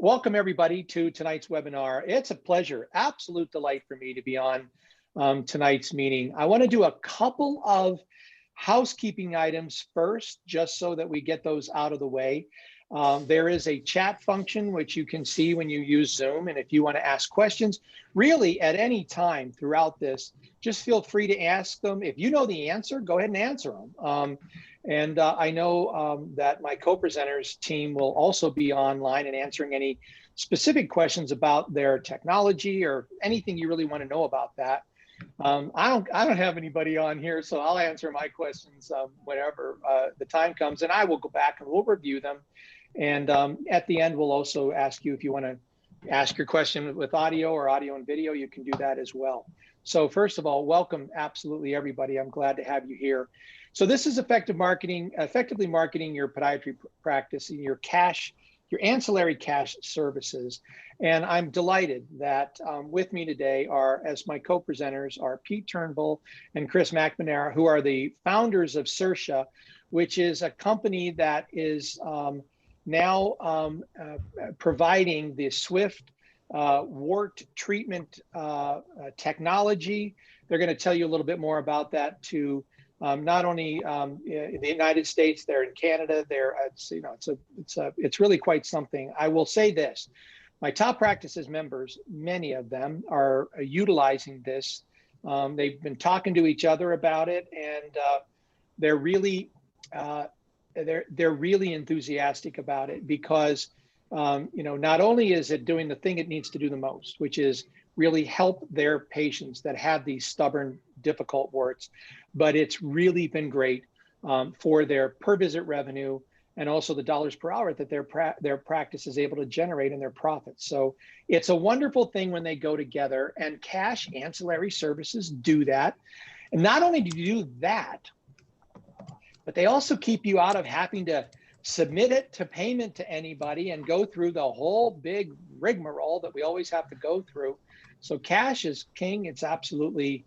Welcome everybody to tonight's webinar. It's a pleasure, absolute delight for me to be on tonight's meeting. I want to do a couple of housekeeping items first, just so that we get those out of the way. There is a chat function which you can see when you use Zoom, and if you want to ask questions, really at any time throughout this, just feel free to ask them. If you know the answer, go ahead and answer them. I know that my co-presenters team will also be online and answering any specific questions about their technology or anything you really want to know about that. I don't have anybody on here, so I'll answer my questions whenever the time comes, and I will go back and we'll review them. And at the end, we'll also ask you if you want to ask your question with audio or audio and video, you can do that as well. So first of all, welcome absolutely everybody. I'm glad to have you here. So this is effectively marketing your podiatry practice and your ancillary cash services. And I'm delighted that with me today are, as my co-presenters, are Pete Turnbull and Chris McNamara, who are the founders of Saorsa, which is a company that is now providing the swift wart treatment technology. They're going to tell you a little bit more about that too. Not only in the United States, they're in Canada. It's really quite something. I will say this: my top practices members, many of them are utilizing this. They've been talking to each other about it, and they're really enthusiastic about it because not only is it doing the thing it needs to do the most, which is really help their patients that have these stubborn, difficult warts, but it's really been great for their per visit revenue and also the dollars per hour that their practice is able to generate in their profits. So it's a wonderful thing when they go together, and cash ancillary services do that. And not only do you do that, but they also keep you out of having to submit it to payment to anybody and go through the whole big rigmarole that we always have to go through. So cash is king. It's absolutely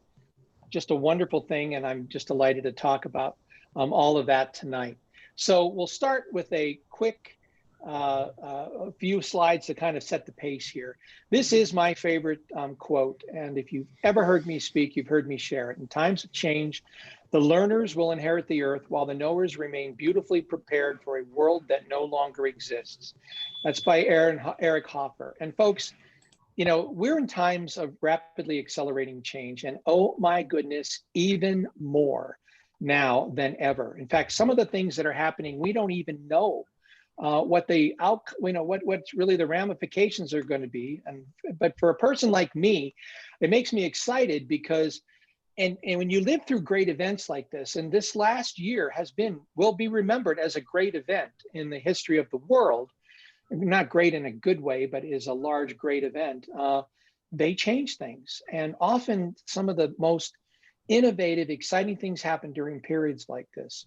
just a wonderful thing, and I'm just delighted to talk about all of that tonight. So we'll start with a quick a few slides to kind of set the pace here. This is my favorite quote, and if you've ever heard me speak, you've heard me share it. In times of change, the learners will inherit the earth while the knowers remain beautifully prepared for a world that no longer exists. That's by Eric Hoffer. And folks, we're in times of rapidly accelerating change, and oh my goodness, even more now than ever. In fact, some of the things that are happening, we don't even know what's really the ramifications are going to be. But for a person like me, it makes me excited because and when you live through great events like this, and this last year will be remembered as a great event in the history of the world, not great in a good way, but is a large, great event. They change things. And often some of the most innovative, exciting things happen during periods like this.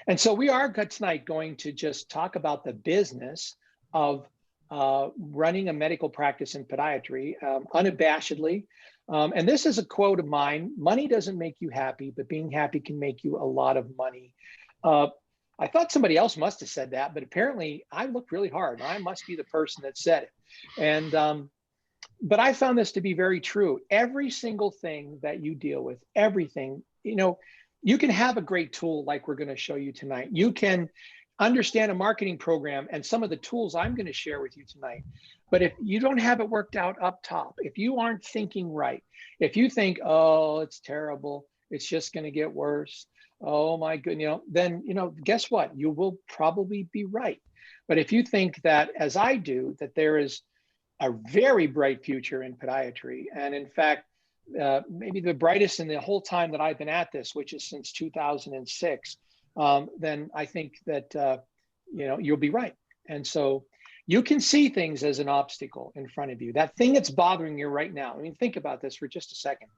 And so we are tonight going to just talk about the business of running a medical practice in podiatry unabashedly. And this is a quote of mine: money doesn't make you happy, but being happy can make you a lot of money. I thought somebody else must have said that, but apparently I looked really hard. I must be the person that said it. And but I found this to be very true. Every single thing that you deal with, everything, you can have a great tool like we're going to show you tonight. You can understand a marketing program and some of the tools I'm going to share with you tonight. But if you don't have it worked out up top, if you aren't thinking right, if you think, oh, it's terrible, it's just going to get worse, oh my goodness, then, guess what? You will probably be right. But if you think that, as I do, that there is a very bright future in podiatry, and in fact, maybe the brightest in the whole time that I've been at this, which is since 2006, then I think that, you'll be right. And so you can see things as an obstacle in front of you. That thing that's bothering you right now. I mean, think about this for just a second.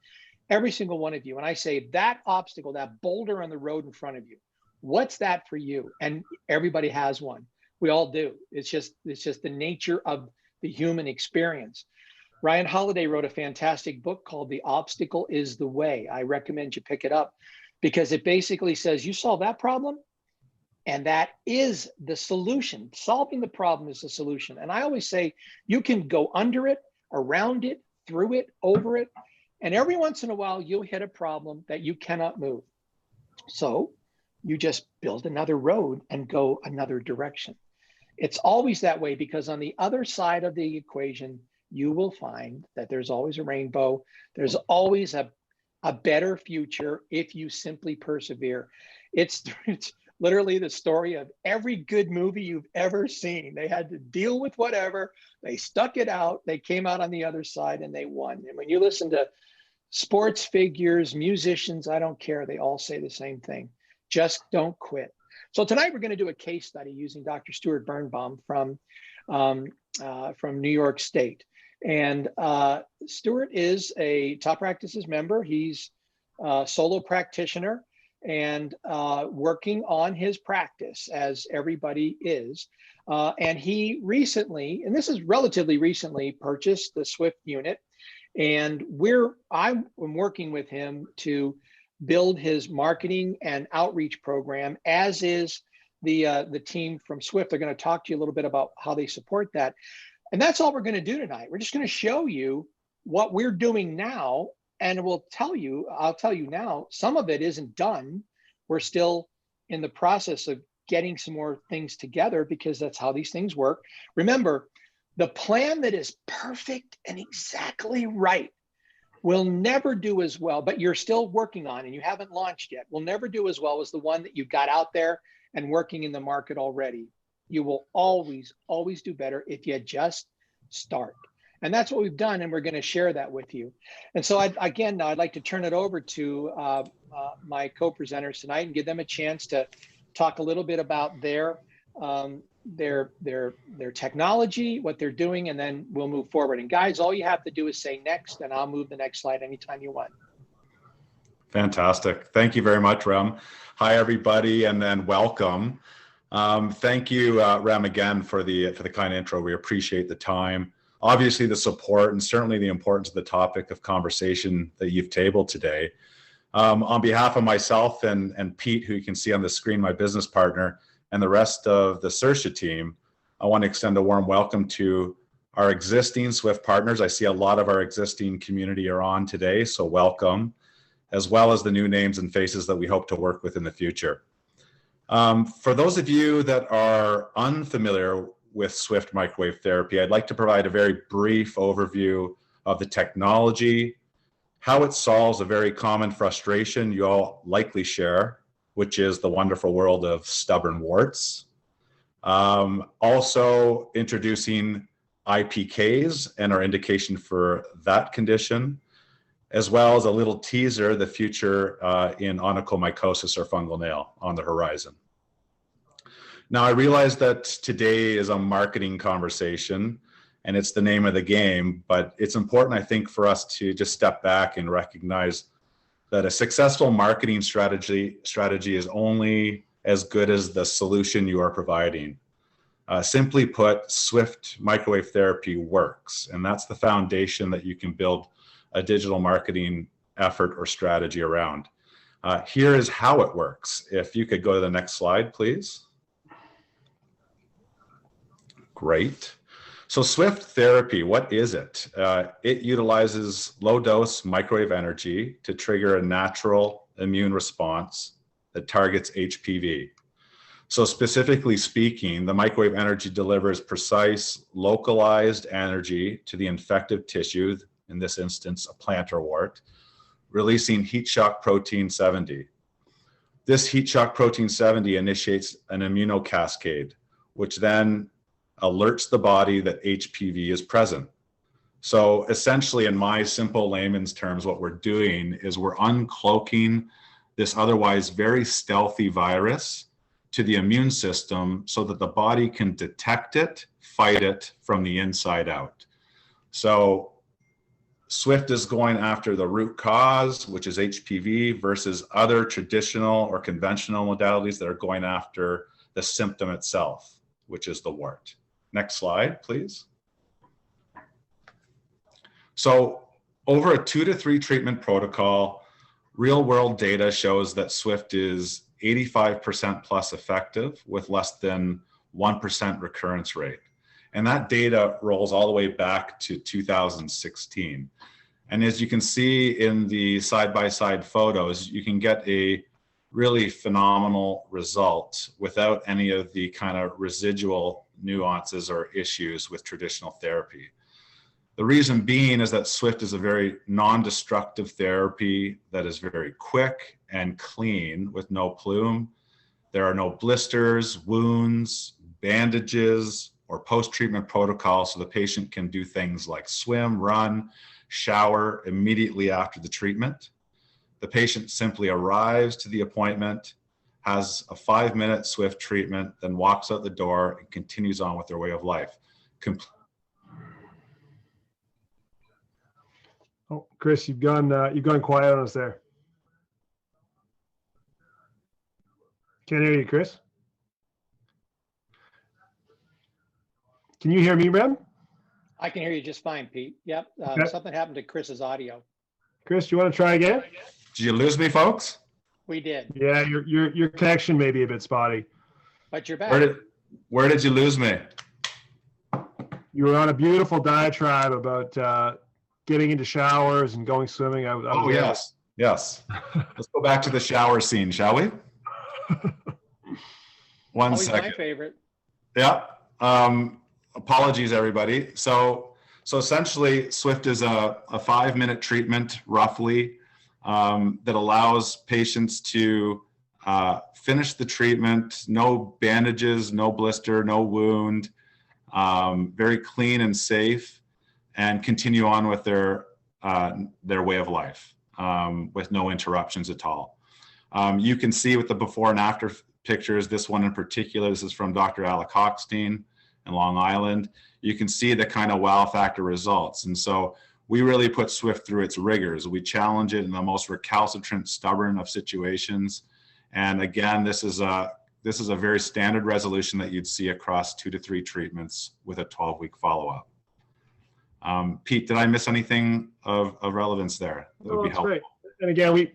Every single one of you, and I say that obstacle, that boulder on the road in front of you, what's that for you? And everybody has one. We all do. It's just the nature of the human experience. Ryan Holiday wrote a fantastic book called The Obstacle is the Way. I recommend you pick it up because it basically says, you solve that problem, And that is the solution. Solving the problem is the solution. And I always say you can go under it, around it, through it, over it. And every once in a while, you'll hit a problem that you cannot move. So you just build another road and go another direction. It's always that way, because on the other side of the equation, you will find that there's always a rainbow. There's always a better future if you simply persevere. It's literally the story of every good movie you've ever seen. They had to deal with whatever, they stuck it out, they came out on the other side and they won. And when you listen to sports figures, musicians, I don't care, they all say the same thing: just don't quit. So tonight we're going to do a case study using Dr. Stuart Birnbaum from New York State. And Stuart is a Top Practices member. He's a solo practitioner and working on his practice, as everybody is. And he recently, and this is relatively recently, purchased the Swift unit. And I'm working with him to build his marketing and outreach program, as is the team from Swift. They're going to talk to you a little bit about how they support that. And that's all we're going to do tonight. We're just going to show you what we're doing now. And I'll tell you now, some of it isn't done. We're still in the process of getting some more things together, because that's how these things work. Remember, the plan that is perfect and exactly right will never do as well, but you're still working on and you haven't launched yet, will never do as well as the one that you've got out there and working in the market already. You will always, always do better if you just start. And that's what we've done, and we're going to share that with you. And so I'd like to turn it over to my co-presenters tonight and give them a chance to talk a little bit about their technology, what they're doing, and then we'll move forward. And guys, all you have to do is say next, and I'll move the next slide anytime you want. Fantastic. Thank you very much, Rem. Hi, everybody, and then welcome. Thank you, Rem, again for the kind intro. We appreciate the time, obviously the support, and certainly the importance of the topic of conversation that you've tabled today. On behalf of myself and Pete, who you can see on the screen, my business partner, and the rest of the Saorsa team, I want to extend a warm welcome to our existing Swift partners. I see a lot of our existing community are on today, so welcome, as well as the new names and faces that we hope to work with in the future. For those of you that are unfamiliar with Swift microwave therapy, I'd like to provide a very brief overview of the technology, how it solves a very common frustration you all likely share, which is the wonderful world of stubborn warts. Also introducing IPKs and our indication for that condition, as well as a little teaser, the future in onychomycosis or fungal nail on the horizon. Now, I realize that today is a marketing conversation and it's the name of the game, but it's important, I think, for us to just step back and recognize that a successful marketing strategy is only as good as the solution you are providing. Simply put, Swift microwave therapy works, and that's the foundation that you can build a digital marketing effort or strategy around. Here is how it works. If you could go to the next slide, please. Great. So Swift therapy, what is it? It utilizes low-dose microwave energy to trigger a natural immune response that targets HPV. So specifically speaking, the microwave energy delivers precise, localized energy to the infective tissue, in this instance, a plantar wart, releasing heat shock protein 70. This heat shock protein 70 initiates an immunocascade, which then alerts the body that HPV is present. So essentially, in my simple layman's terms, what we're doing is we're uncloaking this otherwise very stealthy virus to the immune system so that the body can detect it, fight it from the inside out. So Swift is going after the root cause, which is HPV, versus other traditional or conventional modalities that are going after the symptom itself, which is the wart. Next slide, please. So over a 2 to 3 treatment protocol, real world data shows that Swift is 85% plus effective with less than 1% recurrence rate. And that data rolls all the way back to 2016. And as you can see in the side-by-side photos, you can get a really phenomenal result without any of the kind of residual nuances or issues with traditional therapy. The reason being is that Swift is a very non-destructive therapy that is very quick and clean with no plume. There are no blisters, wounds, bandages, or post-treatment protocols, so the patient can do things like swim, run, shower immediately after the treatment. The patient simply arrives to the appointment, has a 5-minute Swift treatment, then walks out the door and continues on with their way of life. Oh, Chris, you've gone quiet on us there. Can't hear you, Chris. Can you hear me, Rem? I can hear you just fine, Pete. Yep. Okay. Something happened to Chris's audio. Chris, you want to try again? Did you lose me, folks? We did. Yeah, your connection may be a bit spotty. But you're back. Where did you lose me? You were on a beautiful diatribe about getting into showers and going swimming. Yes. Let's go back to the shower scene, shall we? One Always second. my favorite. Yeah. Apologies, everybody. So essentially, Swift is a 5-minute treatment, roughly, that allows patients to finish the treatment, no bandages, no blister, no wound, very clean and safe, and continue on with their way of life with no interruptions at all. You can see with the before and after pictures, this one in particular, this is from Dr. Alec Hochstein in Long Island. You can see the kind of wow factor results. And so we really put Swift through its rigors. We challenge it in the most recalcitrant, stubborn of situations. And again, this is a very standard resolution that you'd see across 2 to 3 treatments with a 12-week follow-up. Pete, did I miss anything of relevance there? That would be helpful. Great. And again,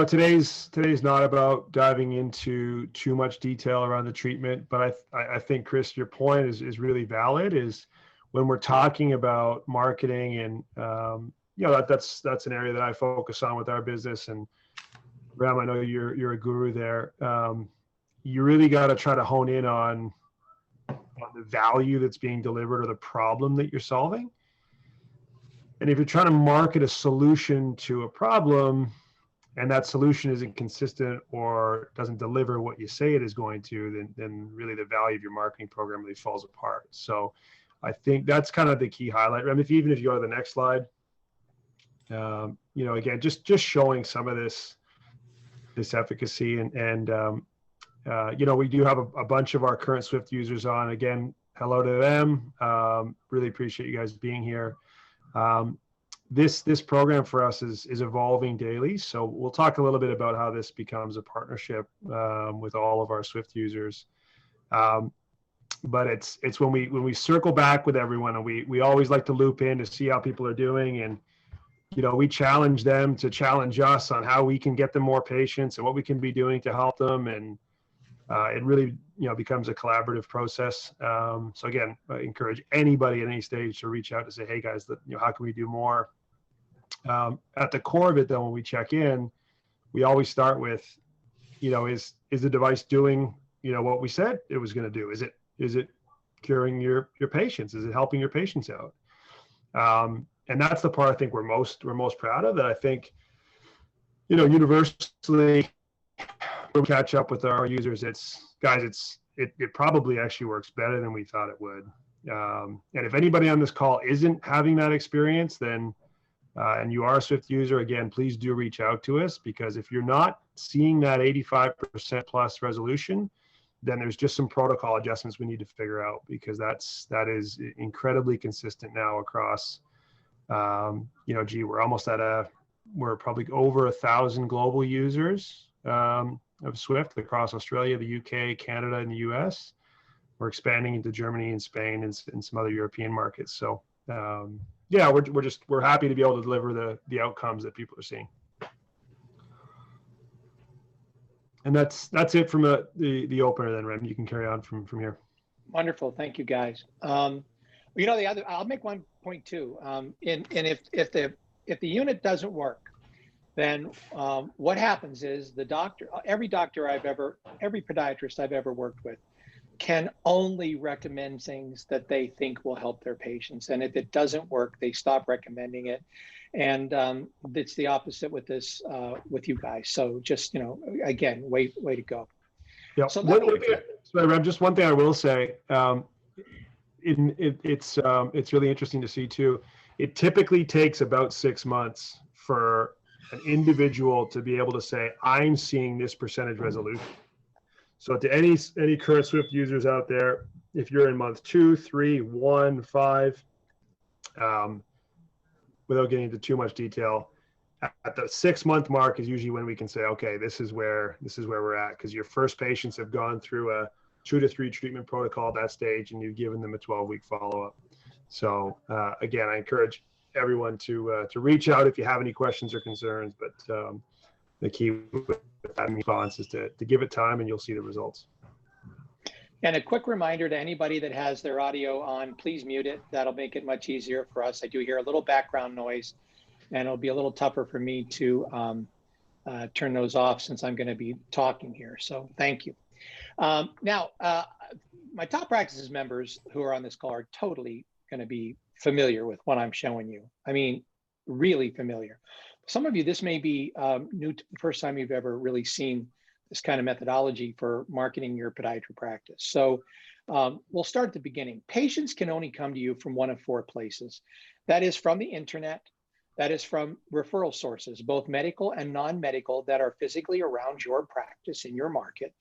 today's not about diving into too much detail around the treatment, but I think, Chris, your point is really valid. Is when we're talking about marketing and that's an area that I focus on with our business. And Rem, I know you're a guru there. You really got to try to hone in on the value that's being delivered or the problem that you're solving. And if you're trying to market a solution to a problem and that solution isn't consistent or doesn't deliver what you say it is going to, then really the value of your marketing program really falls apart. So I think that's kind of the key highlight. I mean, even if you go to the next slide, again, just showing some of this efficacy and we do have a bunch of our current Swift users on. Again, hello to them. Really appreciate you guys being here. This program for us is evolving daily. So we'll talk a little bit about how this becomes a partnership with all of our Swift users. But it's when we circle back with everyone, and we always like to loop in to see how people are doing, and we challenge them to challenge us on how we can get them more patients and what we can be doing to help them, and it really becomes a collaborative process. So again, I encourage anybody at any stage to reach out to say, hey guys, how can we do more? At the core of it, though, when we check in, we always start with, is the device doing what we said it was going to do? Is it curing your patients? Is it helping your patients out? And that's the part I think we're most proud of. That I think universally, when we catch up with our users, it probably actually works better than we thought it would. And if anybody on this call isn't having that experience, then and you are a Swift user, again, please do reach out to us, because if you're not seeing that 85% plus resolution, then there's just some protocol adjustments we need to figure out, because that is incredibly consistent now across, we're probably over 1,000 global users of Swift across Australia, the UK, Canada, and the US. We're expanding into Germany and Spain and some other European markets. So we're happy to be able to deliver the outcomes that people are seeing. And that's it from the opener then, Rem. You can carry on from here. Wonderful. Thank you, guys. You know, I'll make one point too. And if the unit doesn't work, then what happens is the doctor, every podiatrist I've ever worked with can only recommend things that they think will help their patients. And if it doesn't work, they stop recommending it. And it's the opposite with this, with you guys. So just, you know, again, way to go. Yeah. So sorry, Rem, just one thing I will say. It's really interesting to see too. It typically takes about 6 months for an individual to be able to say, I'm seeing this percentage resolution. So to any current Swift users out there, if you're in month 2, 3, 1, 5, without getting into too much detail, at the 6-month mark is usually when we can say, okay, this is where we're at, because your first patients have gone through a 2 to 3 treatment protocol at that stage, and you've given them a 12-week follow-up. So again, I encourage everyone to reach out if you have any questions or concerns. But the key with that response is to give it time, and you'll see the results. And a quick reminder to anybody that has their audio on, please mute it. That'll make it much easier for us. I do hear a little background noise, and it'll be a little tougher for me to turn those off since I'm going to be talking here. So thank you. Now, my top practices members who are on this call are totally going to be familiar with what I'm showing you. I mean, really familiar. Some of you, this may be new, first time you've ever really seen this kind of methodology for marketing your podiatry practice. So we'll start at the beginning. Patients can only come to you from one of 4 places. That is from the internet, that is from referral sources, both medical and non-medical, that are physically around your practice in your market.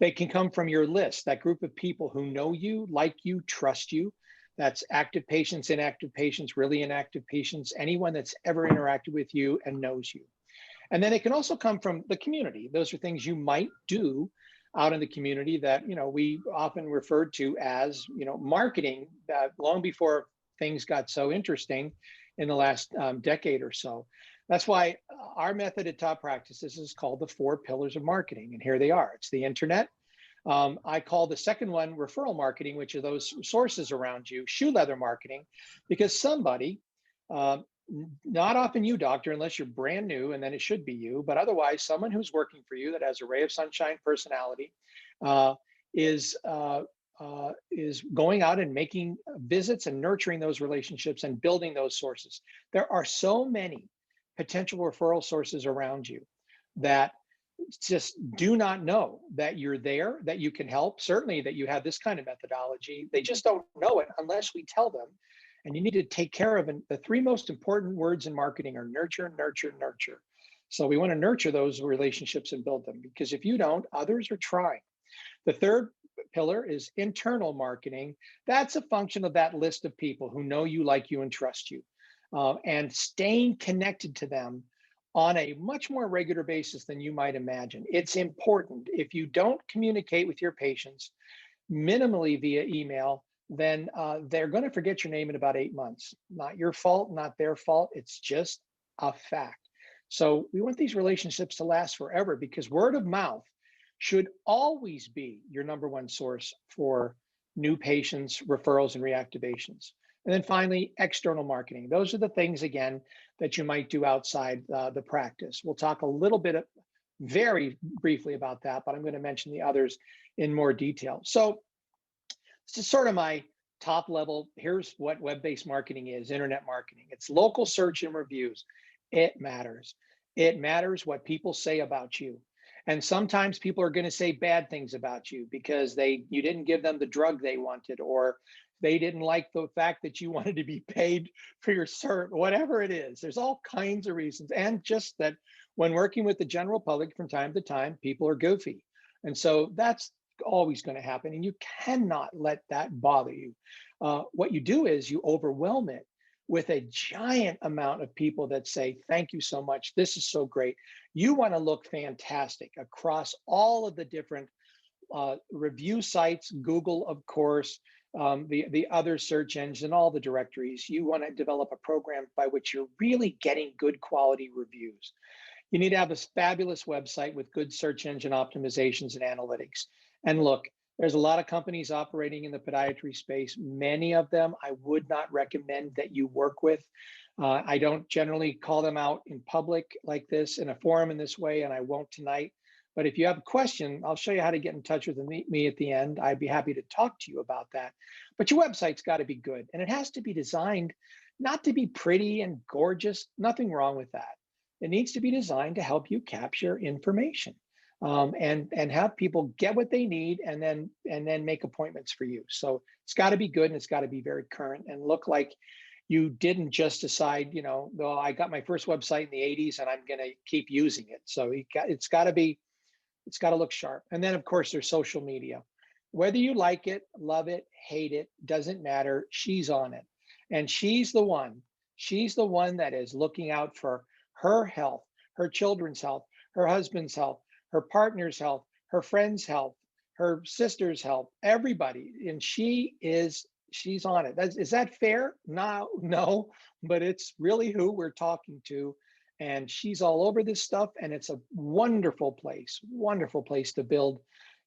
They can come from your list, that group of people who know you, like you, trust you. That's active patients, inactive patients, really inactive patients, anyone that's ever interacted with you and knows you. And then it can also come from the community. Those are things you might do out in the community that, you know, we often referred to as, you know, marketing, long before things got so interesting in the last decade or so. That's why our method at Top Practices is called the 4 pillars of marketing. And here they are. It's the internet. I call the second one referral marketing, which are those sources around you, shoe leather marketing, because somebody, not often you, doctor, unless you're brand new, and then it should be you, but otherwise someone who's working for you that has a ray of sunshine personality is going out and making visits and nurturing those relationships and building those sources. There are so many potential referral sources around you that just do not know that you're there, that you can help, certainly that you have this kind of methodology. They just don't know it unless we tell them. And you need to take care of, and the 3 most important words in marketing are nurture, nurture, nurture. So we want to nurture those relationships and build them, because if you don't, others are trying. The third pillar is internal marketing. That's a function of that list of people who know you, like you, and trust you, and staying connected to them on a much more regular basis than you might imagine. It's important. If you don't communicate with your patients minimally via email, then they're going to forget your name in about 8 months. Not your fault, not their fault. It's just a fact. So we want these relationships to last forever, because word of mouth should always be your number 1 source for new patients, referrals, and reactivations. And then finally, external marketing. Those are the things, again, that you might do outside the practice. We'll talk a little bit, very briefly about that, but I'm going to mention the others in more detail. So this is sort of my top level. Here's what web-based marketing is, internet marketing. It's local search and reviews. It matters. It matters what people say about you. And sometimes people are going to say bad things about you because you didn't give them the drug they wanted, or they didn't like the fact that you wanted to be paid for your cert, whatever it is. There's all kinds of reasons. And just that when working with the general public from time to time, people are goofy. And so that's always going to happen. And you cannot let that bother you. What you do is you overwhelm it with a giant amount of people that say, thank you so much. This is so great. You want to look fantastic across all of the different review sites, Google, of course, the other search engines and all the directories. You want to develop a program by which you're really getting good quality reviews. You need to have this fabulous website with good search engine optimizations and analytics. And look, there's a lot of companies operating in the podiatry space. Many of them I would not recommend that you work with. I don't generally call them out in public like this, in a forum in this way, and I won't tonight. But if you have a question, I'll show you how to get in touch with me at the end. I'd be happy to talk to you about that. But your website's got to be good, and it has to be designed not to be pretty and gorgeous. Nothing wrong with that. It needs to be designed to help you capture information and have people get what they need and then make appointments for you. So it's got to be good, and it's got to be very current and look like you didn't just decide, you know, well, I got my first website in the 80s and I'm going to keep using it. So it's got to look sharp. And then of course there's social media. Whether you like it, love it, hate it, doesn't matter. She's on it. And she's the one that is looking out for her health, her children's health, her husband's health, her partner's health, her friend's health, her sister's health, everybody. And she's on it. Is that fair? No, but it's really who we're talking to. And she's all over this stuff. And it's a wonderful place to build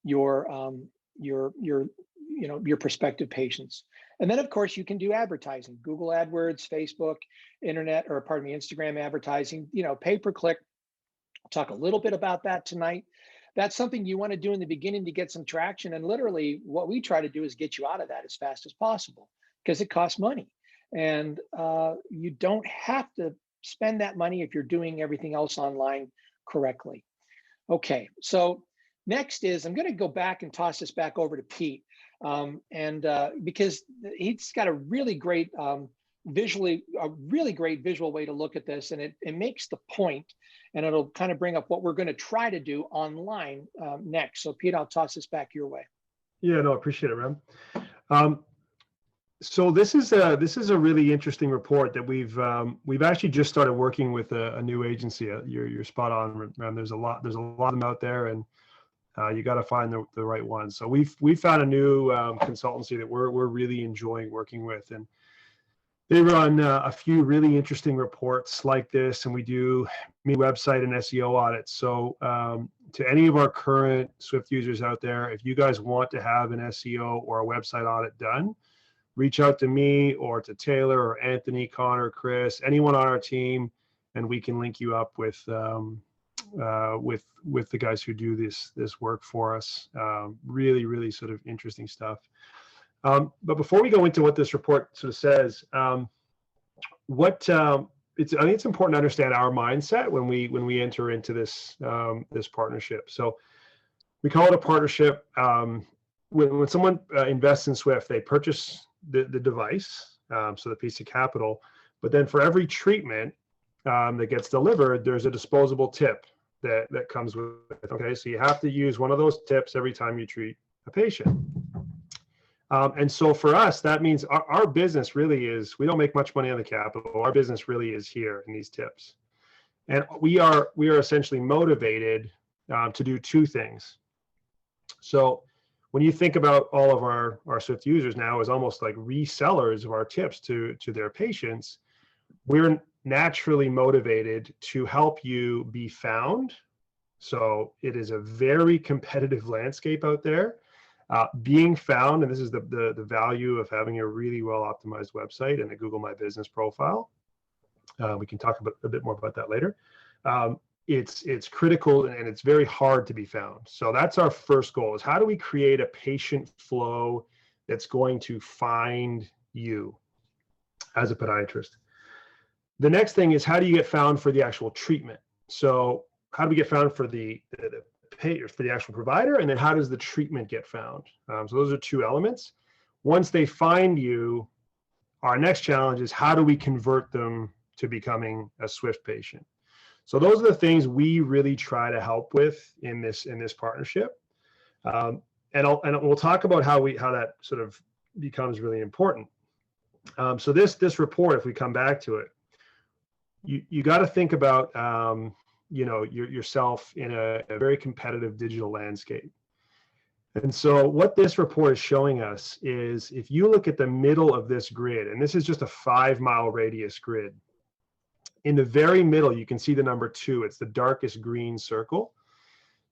your prospective patients. And then of course you can do advertising, Google AdWords, Facebook, Instagram advertising, pay per click. I'll talk a little bit about that tonight. That's something you want to do in the beginning to get some traction. And literally what we try to do is get you out of that as fast as possible because it costs money. And you don't have to spend that money if you're doing everything else online correctly. Okay, so next is, I'm going to go back and toss this back over to Pete. Because he's got a really great visual way to look at this, and it makes the point, and it'll kind of bring up what we're going to try to do online next. So Pete, I'll toss this back your way. Yeah, no, I appreciate it, Rem. So this is a really interesting report that we've actually just started working with a new agency. You're spot on, Rem. There's a lot of them out there, and you got to find the right one. So we've found a new consultancy that we're really enjoying working with, and they run a few really interesting reports like this, and we do website and SEO audits. So to any of our current Swift users out there, if you guys want to have an SEO or a website audit done, reach out to me or to Taylor or Anthony, Connor, Chris, anyone on our team, and we can link you up with the guys who do this work for us. Really sort of interesting stuff. But before we go into what this report sort of says, I think it's important to understand our mindset when we enter into this partnership. So we call it a partnership. When someone invests in Swift, they purchase the device, so the piece of capital. But then for every treatment that gets delivered, there's a disposable tip that comes with it. Okay, so you have to use one of those tips every time you treat a patient. And so for us, that means our business really is, we don't make much money on the capital. Our business really is here in these tips. And we are essentially motivated to do two things. So when you think about all of our Swift users now as almost like resellers of our tips to their patients, we're naturally motivated to help you be found. So it is a very competitive landscape out there. Being found, and this is the value of having a really well optimized website and a Google My Business profile. We can talk a bit more about that later. It's critical, and it's very hard to be found. So that's our first goal, is how do we create a patient flow that's going to find you as a podiatrist? The next thing is, how do you get found for the actual treatment? So how do we get found for the actual provider, and then how does the treatment get found? So those are two elements. Once they find you, our next challenge is, how do we convert them to becoming a Swift patient? So those are the things we really try to help with in this partnership, and we'll talk about how that sort of becomes really important. So this report, if we come back to it, you got to think about yourself in a very competitive digital landscape. And so what this report is showing us is, if you look at the middle of this grid, and this is just a 5-mile radius grid, In the very middle, you can see the number 2. It's the darkest green circle.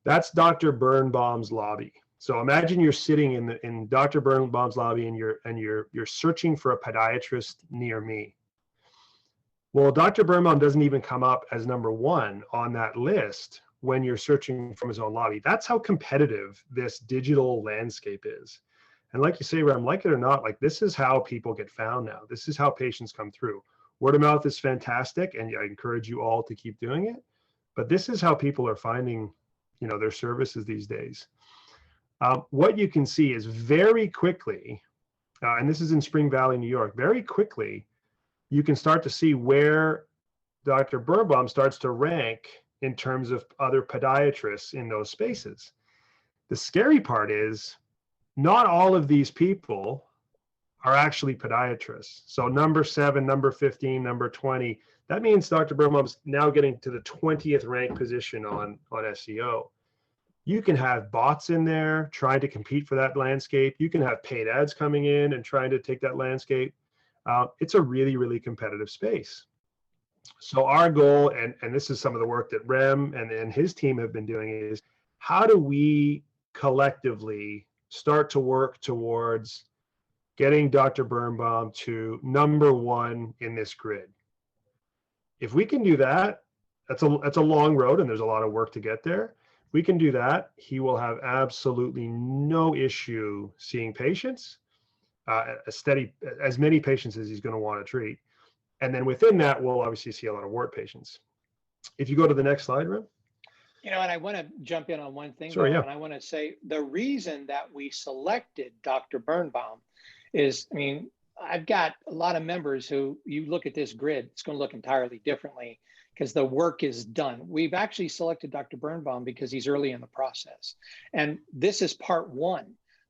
That's Dr. Birnbaum's lobby. So imagine you're sitting in Dr. Birnbaum's lobby and you're searching for a podiatrist near me. Well, Dr. Birnbaum doesn't even come up as number 1 on that list when you're searching from his own lobby. That's how competitive this digital landscape is. And like you say, Rem, like it or not, like this is how people get found now. This is how patients come through. Word of mouth is fantastic, and I encourage you all to keep doing it. But this is how people are finding, their services these days. What you can see is very quickly, and this is in Spring Valley, New York, very quickly, you can start to see where Dr. Birnbaum starts to rank in terms of other podiatrists in those spaces. The scary part is not all of these people are actually podiatrists. So number 7, number 15, number 20, that means Dr. Birnbaum's now getting to the 20th ranked position on SEO. You can have bots in there trying to compete for that landscape. You can have paid ads coming in and trying to take that landscape. It's a really, really competitive space. So our goal, and this is some of the work that Rem and his team have been doing, is how do we collectively start to work towards getting Dr. Birnbaum to number 1 in this grid? If we can do that, that's a long road and there's a lot of work to get there. If we can do that, he will have absolutely no issue seeing patients, as many patients as he's going to want to treat. And then within that, we'll obviously see a lot of wart patients. If you go to the next slide, Rem. And I want to jump in on one thing. Sure, yeah. And I want to say the reason that we selected Dr. Birnbaum is, I've got a lot of members who, you look at this grid, it's going to look entirely differently because the work is done. We've actually selected Dr. Birnbaum because he's early in the process. And this is part 1.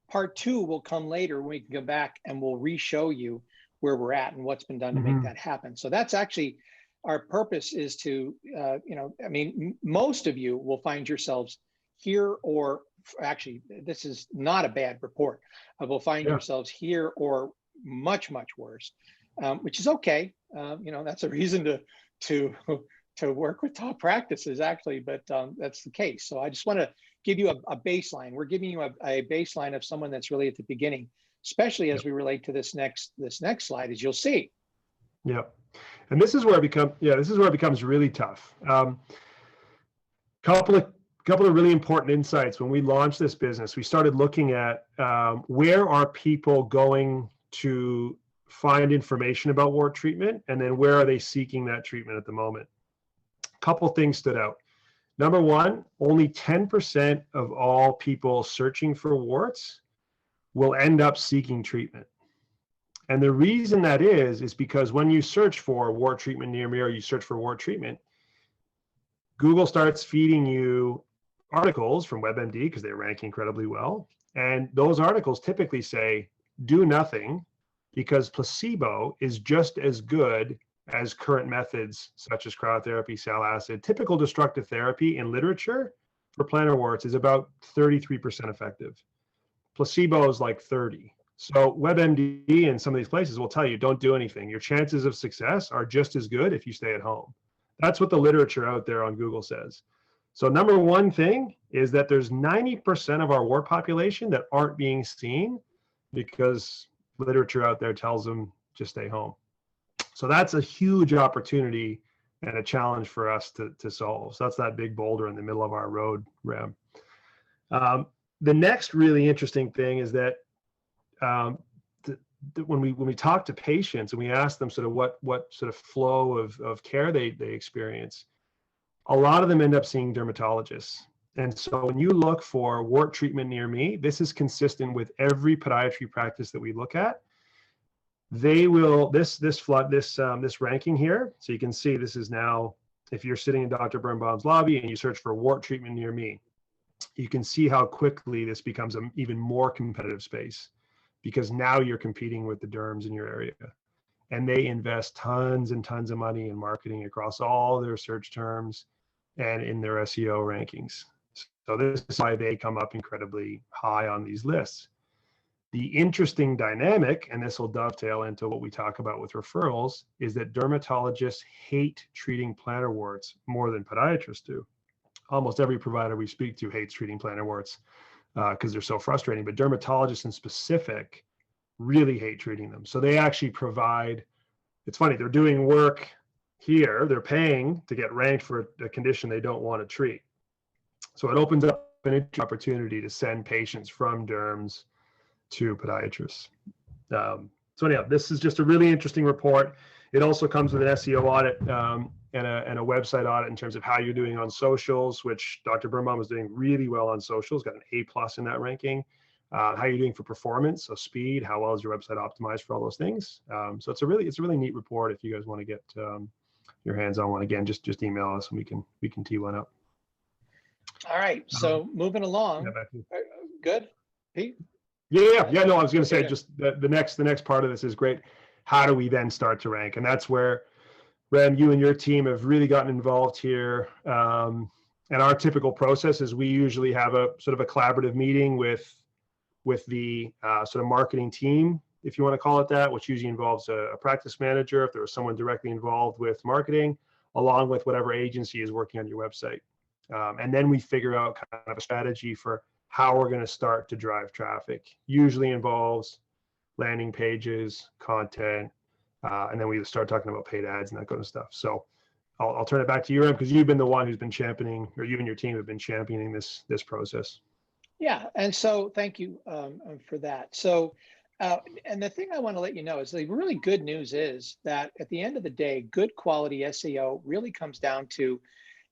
Part 2 will come later when we can go back and we'll re-show you where we're at and what's been done to make that happen. So that's actually our purpose, is to, most of you will find yourselves here, or actually, this is not a bad report. Will find yourselves here or much, much worse, which is okay. That's a reason to work with top practices, actually, but that's the case. So I just want to give you a baseline. We're giving you a baseline of someone that's really at the beginning, especially as we relate to this next slide, as you'll see. Yeah, and this is where it becomes really tough. Couple of really important insights. When we launched this business, we started looking at where are people going to find information about wart treatment, and then where are they seeking that treatment at the moment. Couple things stood out. Number 1, only 10% of all people searching for warts will end up seeking treatment. And the reason that is because when you search for wart treatment near me, or you search for wart treatment, Google starts feeding you articles from WebMD because they rank incredibly well. And those articles typically say, do nothing, because placebo is just as good as current methods such as cryotherapy, sal acid. Typical destructive therapy in literature for plantar warts is about 33% effective. Placebo is like 30. So WebMD and some of these places will tell you, don't do anything. Your chances of success are just as good if you stay at home. That's what the literature out there on Google says. So number 1 thing is that there's 90% of our wart population that aren't being seen because literature out there tells them just stay home. So that's a huge opportunity and a challenge for us to solve. So that's that big boulder in the middle of our road, Rem. The next really interesting thing is that when we talk to patients and we ask them sort of what sort of flow of care they experience, a lot of them end up seeing dermatologists. And so when you look for wart treatment near me, this is consistent with every podiatry practice that we look at. They will, this ranking here, so you can see this is now, if you're sitting in Dr. Birnbaum's lobby and you search for wart treatment near me, you can see how quickly this becomes an even more competitive space, because now you're competing with the derms in your area. And they invest tons and tons of money in marketing across all their search terms and in their SEO rankings. So this is why they come up incredibly high on these lists. The interesting dynamic, and this will dovetail into what we talk about with referrals, is that dermatologists hate treating plantar warts more than podiatrists do. Almost every provider we speak to hates treating plantar warts because they're so frustrating, but dermatologists in specific really hate treating them. So they actually provide, it's funny, they're doing work here, they're paying to get ranked for a condition they don't want to treat. So it opens up an opportunity to send patients from derms to podiatrists. So anyhow, this is just a really interesting report. It also comes with an SEO audit and a website audit in terms of how you're doing on socials, which Dr. Birnbaum is doing really well on socials, got an A+ in that ranking. How you're doing for performance, so speed, how well is your website optimized for all those things. So it's a really neat report. If you guys want to get your hands on one, again, just email us and we can tee one up. All right, so moving along. Good, Pete? Yeah. No, I was going to say just the next part of this is great. How do we then start to rank? And that's where, Rem, you and your team have really gotten involved here. And our typical process is we usually have a sort of a collaborative meeting with the sort of marketing team, if you want to call it that, which usually involves a practice manager, if there was someone directly involved with marketing, along with whatever agency is working on your website. And then we figure out kind of a strategy for how we're going to start to drive traffic. Usually involves landing pages, content, and then we start talking about paid ads and that kind of stuff. So I'll turn it back to you, Rem, because you've been the one who's been championing, or you and your team have been championing this process. Yeah, and so thank you for that. So, and the thing I want to let you know is the really good news is that at the end of the day, good quality SEO really comes down to,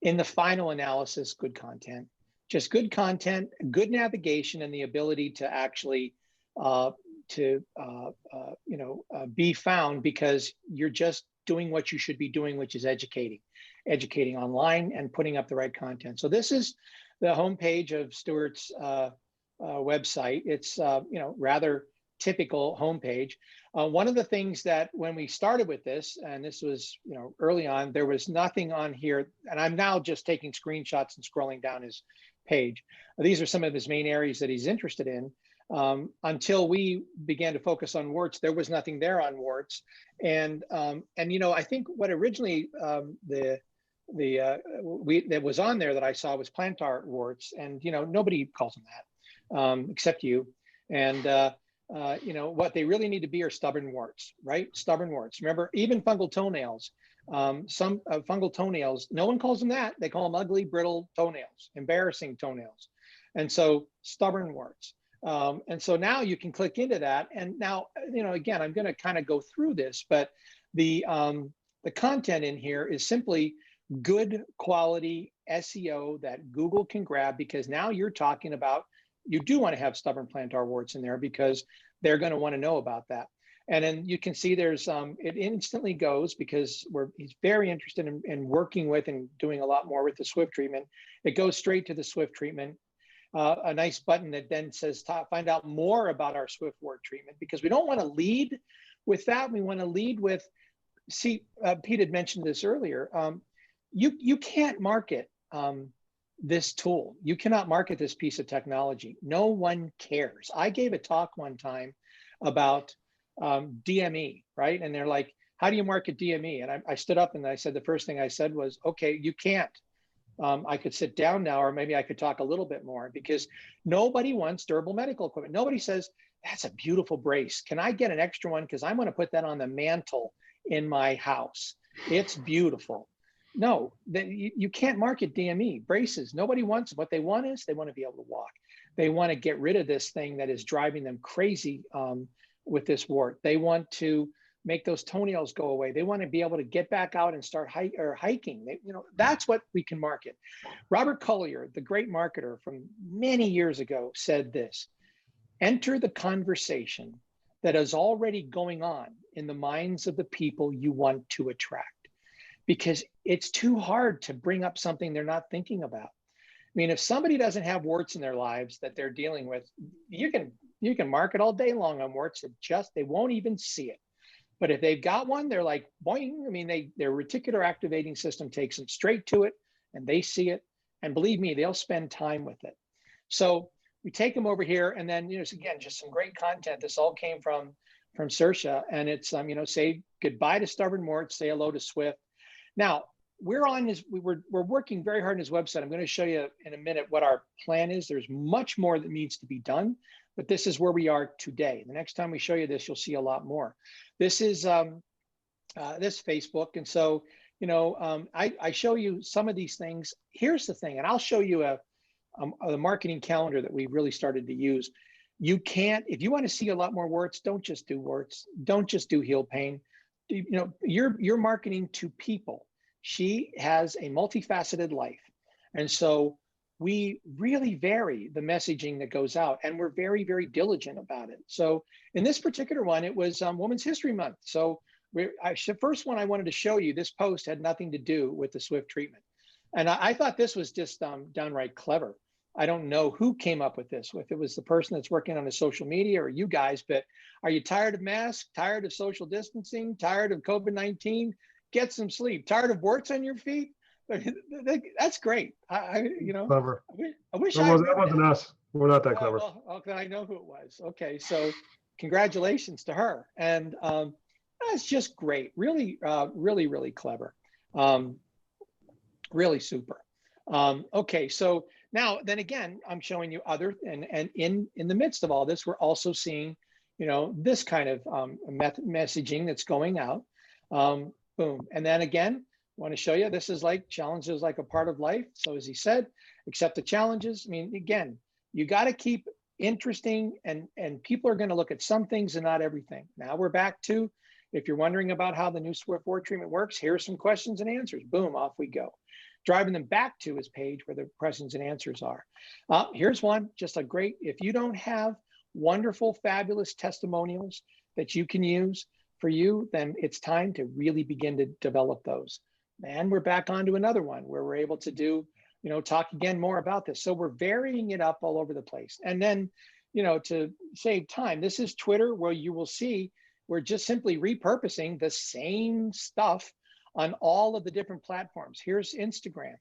in the final analysis, good content. Just good content, good navigation, and the ability to actually be found, because you're just doing what you should be doing, which is educating online and putting up the right content. So this is the homepage of Stuart's website. It's rather typical homepage. One of the things that when we started with this, and this was early on, there was nothing on here, and I'm now just taking screenshots and scrolling down his page. These are some of his main areas that he's interested in. Until we began to focus on warts, there was nothing there on warts, and I think what originally that was on there that I saw was plantar warts, and nobody calls them that except you, and what they really need to be are stubborn warts, right? Stubborn warts. Remember, even fungal toenails. Some fungal toenails, no one calls them that. They call them ugly, brittle toenails, embarrassing toenails. And so stubborn warts. And so now you can click into that. And now, again, I'm going to kind of go through this, but the content in here is simply good quality SEO that Google can grab, because now you're talking about, you do want to have stubborn plantar warts in there because they're going to want to know about that. And then you can see there's, it instantly goes, because he's very interested in working with and doing a lot more with the Swift treatment. It goes straight to the Swift treatment. A nice button that then says, find out more about our Swift wart treatment, because we don't want to lead with that. We want to lead with, Pete had mentioned this earlier. You can't market this tool. You cannot market this piece of technology. No one cares. I gave a talk one time about DME, right? And they're like, how do you market DME? And I stood up and I said, the first thing I said was, okay, you can't. I could sit down now, or maybe I could talk a little bit more, because nobody wants durable medical equipment. Nobody says, that's a beautiful brace. Can I get an extra one? Because I'm going to put that on the mantle in my house. It's beautiful. No, you can't market DME braces. Nobody wants. What they want is they want to be able to walk. They want to get rid of this thing that is driving them crazy with this wart. They want to make those toenails go away. They want to be able to get back out and start hiking. That's what we can market. Robert Collier, the great marketer from many years ago, said this: enter the conversation that is already going on in the minds of the people you want to attract, because it's too hard to bring up something they're not thinking about. I mean, if somebody doesn't have warts in their lives that they're dealing with, you can market all day long on warts. They won't even see it. But if they've got one, they're like, boing. I mean, their reticular activating system takes them straight to it, and they see it. And believe me, they'll spend time with it. So we take them over here, and then, again, just some great content. This all came from Saorsa, and it's, say goodbye to stubborn warts, say hello to Swift. Now, we're working very hard on his website. I'm going to show you in a minute what our plan is. There's much more that needs to be done, but this is where we are today. The next time we show you this, you'll see a lot more. This is this Facebook. And so, I show you some of these things. Here's the thing, and I'll show you a marketing calendar that we really started to use. You can't, if you want to see a lot more warts, don't just do warts. Don't just do heel pain. You're marketing to people. She has a multifaceted life. And so we really vary the messaging that goes out, and we're very, very diligent about it. So in this particular one, it was Women's History Month. So the first one I wanted to show you, this post had nothing to do with the Swift treatment. And I thought this was just downright clever. I don't know who came up with this, if it was the person that's working on the social media or you guys, but are you tired of masks, tired of social distancing, tired of COVID-19? Get some sleep. Tired of warts on your feet? That's great. Clever. I wish that wasn't us. We're not that clever. Well, I know who it was. Okay, so congratulations to her. And that's just great. Really, really, really clever. Really super. Okay, so now then again, I'm showing you other, and in the midst of all this, we're also seeing, this kind of messaging that's going out. Boom. And then again, I want to show you, this is like challenges like a part of life. So as he said, accept the challenges. I mean, again, you got to keep interesting, and people are going to look at some things and not everything. Now we're back to, if you're wondering about how the new Swift wart treatment works, here's some questions and answers. Boom, off we go. Driving them back to his page where the questions and answers are. Here's one, just a great, if you don't have wonderful, fabulous testimonials that you can use for you, then it's time to really begin to develop those. And we're back onto another one where we're able to do, talk again more about this. So we're varying it up all over the place. And then, to save time, this is Twitter, where you will see we're just simply repurposing the same stuff on all of the different platforms. Here's Instagram,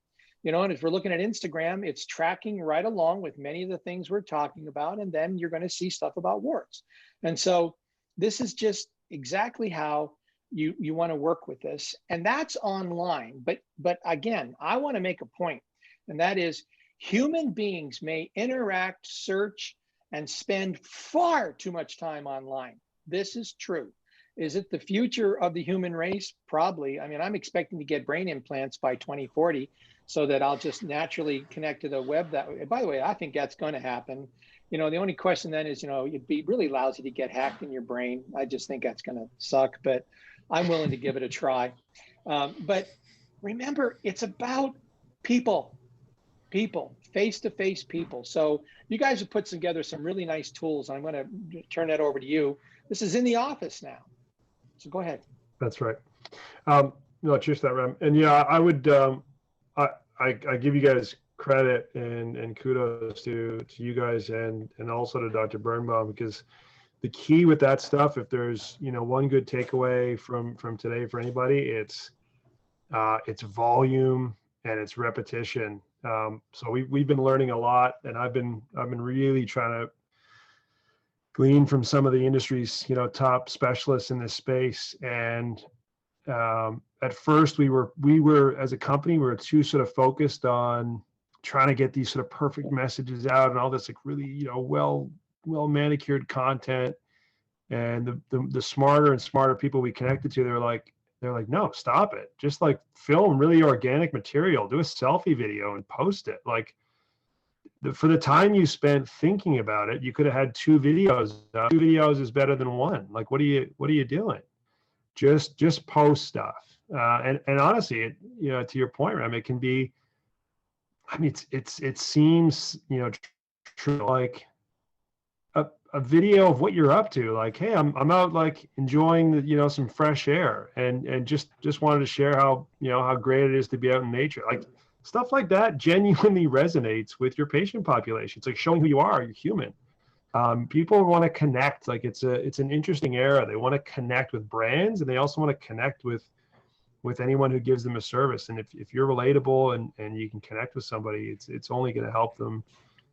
and if we're looking at Instagram, it's tracking right along with many of the things we're talking about. And then you're going to see stuff about warts. And so this is just exactly how you want to work with this. And that's online. But again, I want to make a point, and that is human beings may interact, search, and spend far too much time online. This is true. Is it the future of the human race? Probably. I mean, I'm expecting to get brain implants by 2040 so that I'll just naturally connect to the web that way. By the way, I think that's going to happen. The only question then is, it'd be really lousy to get hacked in your brain. I just think that's going to suck, but I'm willing to give it a try. But remember, it's about people, face-to-face people. So you guys have put together some really nice tools. I'm going to turn that over to you. This is in the office now. So go ahead. That's right. Cheers to that, Rem. And yeah, I would, I give you guys credit and kudos to you guys and also to Dr. Birnbaum, because the key with that stuff, if there's one good takeaway from today for anybody, it's volume and it's repetition. So we've been learning a lot, and I've been really trying to glean from some of the industry's top specialists in this space. And at first we were as a company, we were too sort of focused on trying to get these sort of perfect messages out and all this like really well manicured content. And the smarter and smarter people we connected to, they're like, no, stop it. Just like film really organic material, do a selfie video and post it. Like for the time you spent thinking about it, you could have had 2 videos. 2 videos is better than 1. Like, what are you doing? Just post stuff. And honestly, to your point, Rem, it can be, I mean, it seems, true, like a video of what you're up to, like, hey, I'm out like enjoying some fresh air and just wanted to share how how great it is to be out in nature. Like stuff like that genuinely resonates with your patient population. It's like showing who you are. You're human. People want to connect. Like it's an interesting era. They want to connect with brands, and they also want to connect with anyone who gives them a service. And if you're relatable and you can connect with somebody, it's only going to help them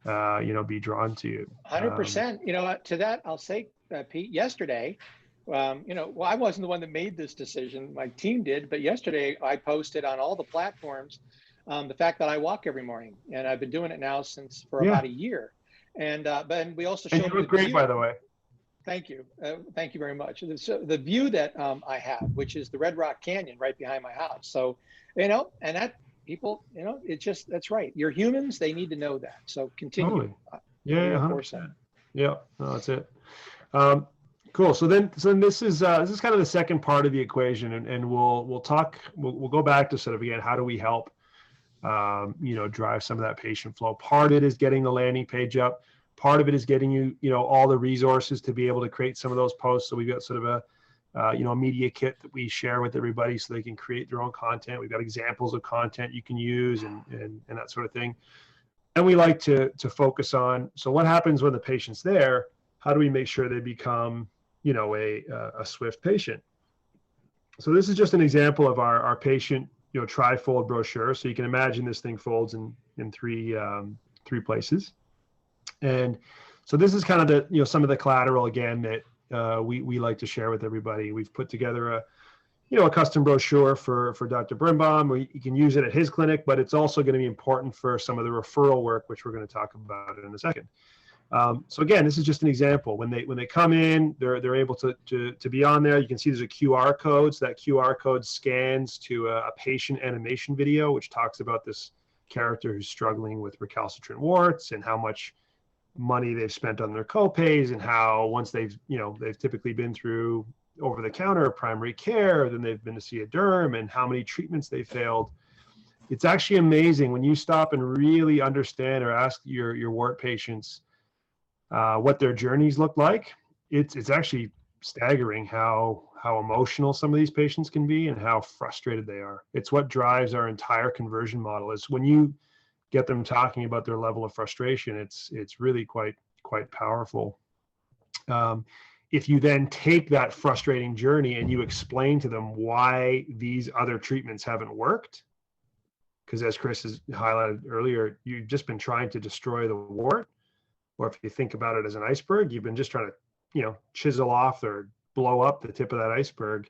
be drawn to you. 100%. To that, I'll say, Pete, yesterday, well, I wasn't the one that made this decision. My team did, but yesterday I posted on all the platforms the fact that I walk every morning, and I've been doing it now for about a year. And but we also showed you look great, by the way. Thank you. Thank you very much. The view that I have, which is the Red Rock Canyon right behind my house. So, and that people, it's just, that's right. You're humans. They need to know that. So continue. Totally. Yeah. 100%. Yeah. No, that's it. Cool. So this is kind of the second part of the equation, and we'll go back to sort of, again, how do we help, drive some of that patient flow. Part of it is getting the landing page up. Part of it is getting you, all the resources to be able to create some of those posts. So we've got sort of a media kit that we share with everybody so they can create their own content. We've got examples of content you can use and that sort of thing. And we like to focus on, so what happens when the patient's there? How do we make sure they become, a Swift patient? So this is just an example of our patient, tri-fold brochure. So you can imagine this thing folds in three places. And so this is kind of the, some of the collateral, again, that we like to share with everybody. We've put together a custom brochure for Dr. Birnbaum, where you can use it at his clinic, but it's also going to be important for some of the referral work, which we're going to talk about in a second. So again, this is just an example. When they come in, they're able to be on there. You can see there's a QR code. So that QR code scans to a patient animation video, which talks about this character who's struggling with recalcitrant warts and how much money they've spent on their co-pays, and how once they've typically been through over-the-counter primary care, then they've been to see a derm, and how many treatments they failed. It's actually amazing when you stop and really understand or ask your wart patients what their journeys look like. It's actually staggering how emotional some of these patients can be and how frustrated they are. It's what drives our entire conversion model, is when you get them talking about their level of frustration, it's really quite powerful. If you then take that frustrating journey and you explain to them why these other treatments haven't worked, because as Chris has highlighted earlier, you've just been trying to destroy the wart, or if you think about it as an iceberg, you've been just trying to chisel off or blow up the tip of that iceberg.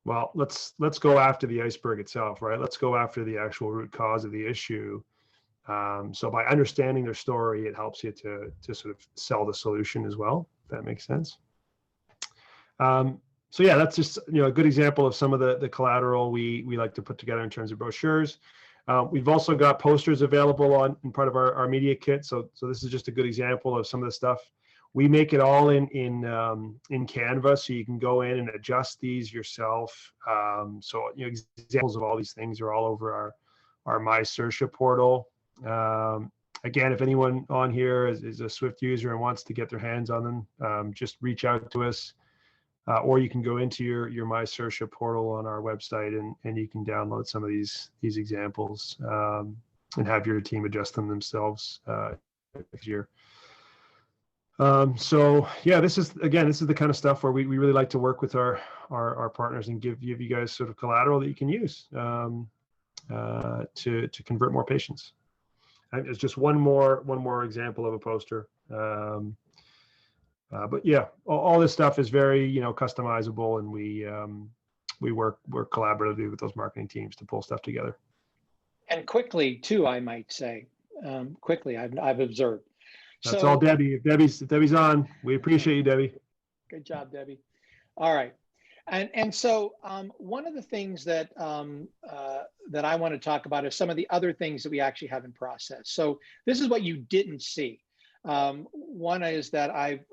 Well, let's go after the iceberg itself, right? Let's go after the actual root cause of the issue. So by understanding their story, it helps you to sort of sell the solution as well, if that makes sense. So yeah, that's just a good example of some of the collateral we like to put together in terms of brochures. We've also got posters available in part of our media kit. So this is just a good example of some of the stuff. We make it all in Canva, so you can go in and adjust these yourself. So examples of all these things are all over our My Saorsa portal. Again, if anyone on here is a Swift user and wants to get their hands on them, just reach out to us, or you can go into your My Saorsa portal on our website and you can download some of these examples and have your team adjust them themselves if you're. So yeah, this is the kind of stuff where we really like to work with our partners and give you guys sort of collateral that you can use to convert more patients. It's just one more example of a poster. But yeah, all this stuff is very customizable, and we work collaboratively with those marketing teams to pull stuff together. And quickly too, I might say, I've observed. That's all Debbie. If Debbie's on, we appreciate you, Debbie. Good job, Debbie. All right. And so one of the things that I want to talk about is some of the other things that we actually have in process. So this is what you didn't see. One is that I've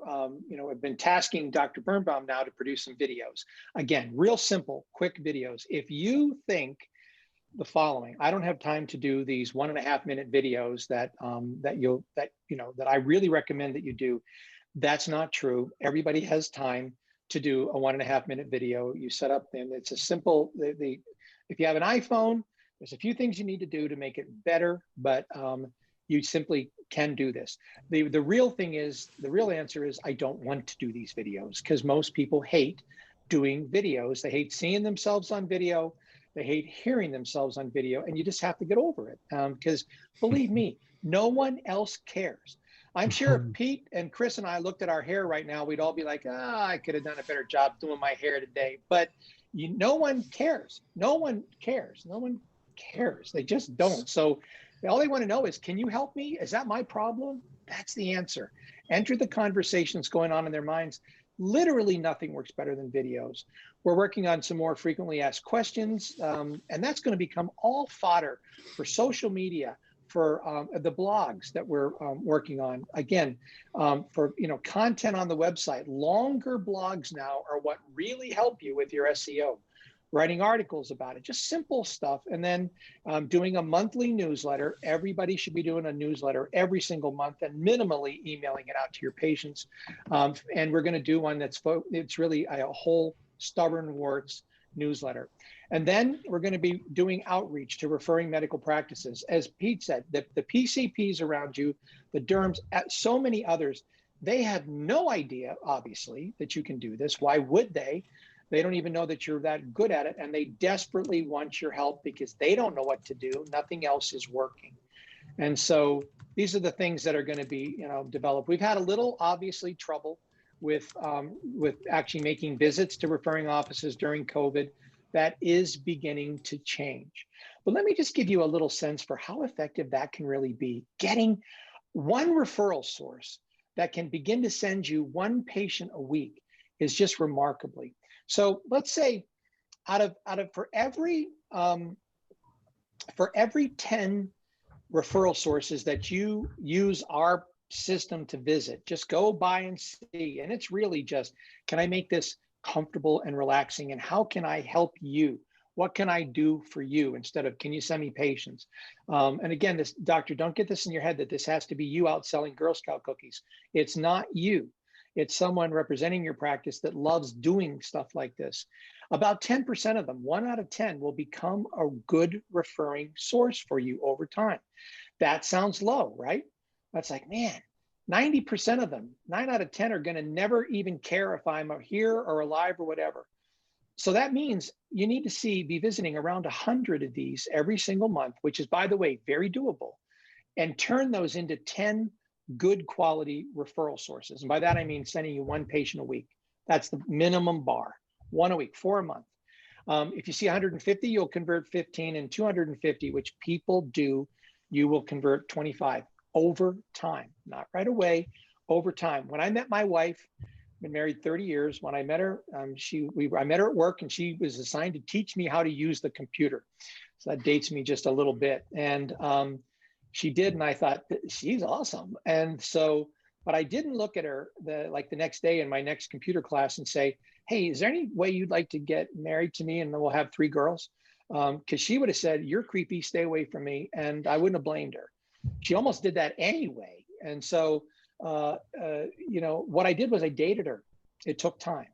been tasking Dr. Birnbaum now to produce some videos. Again, real simple, quick videos. If you think the following, I don't have time to do these 1.5 minute videos that I really recommend that you do, that's not true. Everybody has time to do a 1.5 minute video. You set up, and it's a simple, if you have an iPhone, there's a few things you need to do to make it better, but you simply can do this. The real answer is I don't want to do these videos, because most people hate doing videos. They hate seeing themselves on video. They hate hearing themselves on video, and you just have to get over it. Because believe me, No one else cares. I'm sure if Pete and Chris and I looked at our hair right now, we'd all be like, I could have done a better job doing my hair today. But no one cares. No one cares. No one cares. They just don't. So all they want to know is, can you help me? Is that my problem? That's the answer. Enter the conversations going on in their minds. Literally nothing works better than videos. We're working on some more frequently asked questions, and that's going to become all fodder for social media, for the blogs that we're working on. Again, for content on the website. Longer blogs now are what really help you with your SEO. Writing articles about it, just simple stuff. And then doing a monthly newsletter. Everybody should be doing a newsletter every single month and minimally emailing it out to your patients. And we're going to do one it's really a whole stubborn warts newsletter. And then we're going to be doing outreach to referring medical practices. As Pete said, the PCPs around you, the derms, so many others, they have no idea, obviously, that you can do this. Why would they? They don't even know that you're that good at it, and they desperately want your help because they don't know what to do. Nothing else is working. And so these are the things that are going to be, developed. We've had a little, obviously, trouble with actually making visits to referring offices during COVID. That is beginning to change. But let me just give you a little sense for how effective that can really be. Getting one referral source that can begin to send you one patient a week is just remarkably. So let's say for every 10 referral sources that you use our system to visit, just go by and see. And it's really just, can I make this comfortable and relaxing? And how can I help you? What can I do for you instead of, can you send me patients? And again, this doctor, don't get this in your head that this has to be you out selling Girl Scout cookies. It's not you. It's someone representing your practice that loves doing stuff like this. About 10% of them, 1 out of 10, will become a good referring source for you over time. That sounds low, right? That's like, man, 90% of them, 9 out of 10 are going to never even care if I'm here or alive or whatever. So that means you need to be visiting around 100 of these every single month, which is, by the way, very doable, and turn those into 10 good quality referral sources. And by that, I mean sending you one patient a week. That's the minimum bar, 1 a week, 4 a month. If you see 150, you'll convert 15, and 250, which people do, you will convert 25 over time, not right away, over time. When I met my wife, been married 30 years. When I met her, I met her at work, and she was assigned to teach me how to use the computer. So that dates me just a little bit. And she did, and I thought, she's awesome. And so, but I didn't look at her the next day in my next computer class and say, hey, is there any way you'd like to get married to me and then we'll have 3 girls? Because she would have said, you're creepy, stay away from me. And I wouldn't have blamed her. She almost did that anyway. And so, what I did was I dated her. It took time.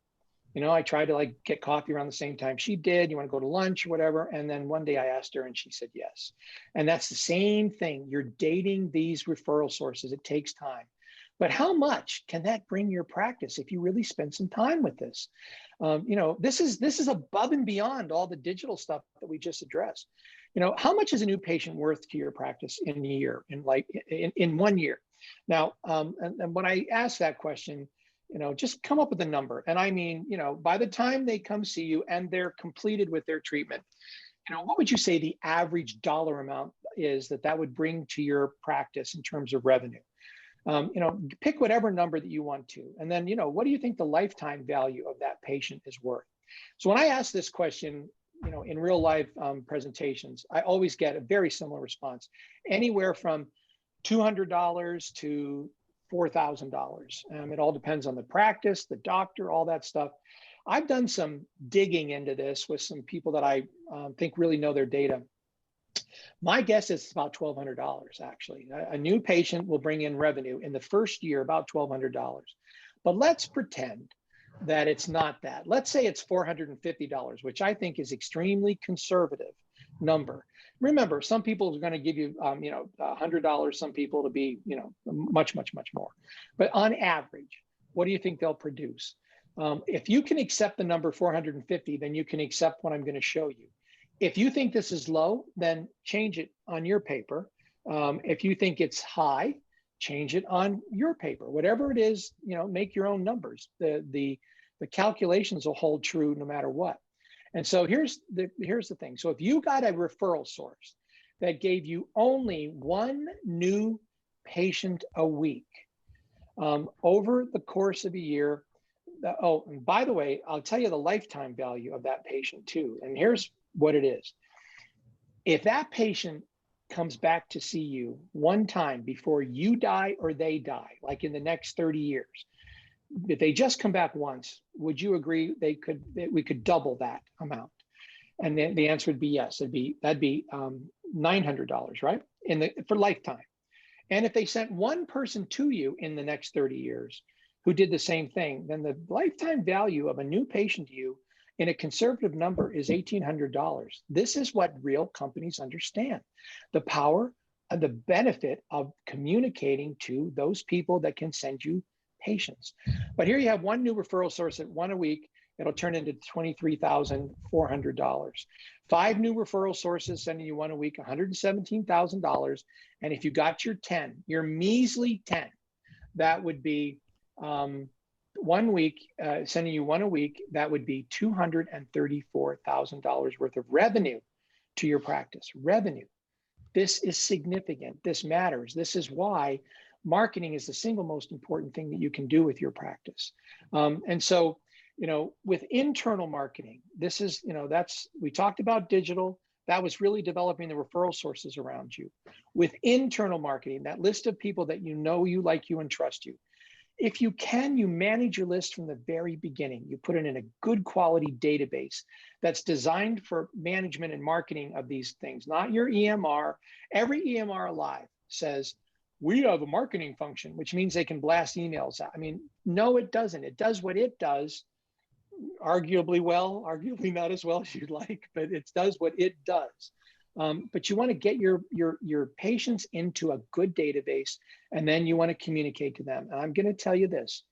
I tried to get coffee around the same time she did. You want to go to lunch or whatever. And then one day I asked her and she said yes. And that's the same thing. You're dating these referral sources. It takes time. But how much can that bring your practice if you really spend some time with this? This is above and beyond all the digital stuff that we just addressed. How much is a new patient worth to your practice in a year, in 1 year? Now, and when I ask that question, just come up with a number. And I mean, by the time they come see you and they're completed with their treatment, what would you say the average dollar amount is that would bring to your practice in terms of revenue? Pick whatever number that you want to. And then, what do you think the lifetime value of that patient is worth? So when I ask this question, in real life presentations, I always get a very similar response, anywhere from $200 to $4,000. It all depends on the practice, the doctor, all that stuff. I've done some digging into this with some people that I think really know their data. My guess is about $1,200 actually. A new patient will bring in revenue in the first year about $1,200. But let's pretend that it's not that. Let's say it's $450, which I think is extremely conservative number. Remember, some people are going to give you, $100. Some people to be, much, much, much more. But on average, what do you think they'll produce? If you can accept the number 450, then you can accept what I'm going to show you. If you think this is low, then change it on your paper If you think it's high, change it on your paper. Whatever it is, make your own numbers. The calculations will hold true no matter what. And so here's the thing. So if you got a referral source that gave you only one new patient a week over the course of a year, and by the way, I'll tell you the lifetime value of that patient too. And here's what it is. If that patient comes back to see you one time before you die or they die, like in the next 30 years, if they just come back once, would you agree we could double that amount? And then the answer would be yes. That'd be $900, right? For lifetime. And if they sent one person to you in the next 30 years who did the same thing, then the lifetime value of a new patient to you in a conservative number is $1,800. This is what real companies understand: the power and the benefit of communicating to those people that can send you patients. But here you have one new referral source at one a week. It'll turn into $23,400. 5 new referral sources sending you one a week, $117,000. And if you got your measly 10, that would be 1 week, sending you one a week, that would be $234,000 worth of revenue to your practice. Revenue. This is significant. This matters. This is why marketing is the single most important thing that you can do with your practice. And so, with internal marketing, this is, we talked about digital. That was really developing the referral sources around you. With internal marketing, that list of people that you like you, and trust you. If you can, you manage your list from the very beginning. You put it in a good quality database that's designed for management and marketing of these things, not your EMR. Every EMR alive says, we have a marketing function, which means they can blast emails out. I mean, no, it doesn't. It does what it does, arguably well, arguably not as well as you'd like, but it does what it does. But you want to get your patients into a good database, and then you want to communicate to them. And I'm going to tell you this: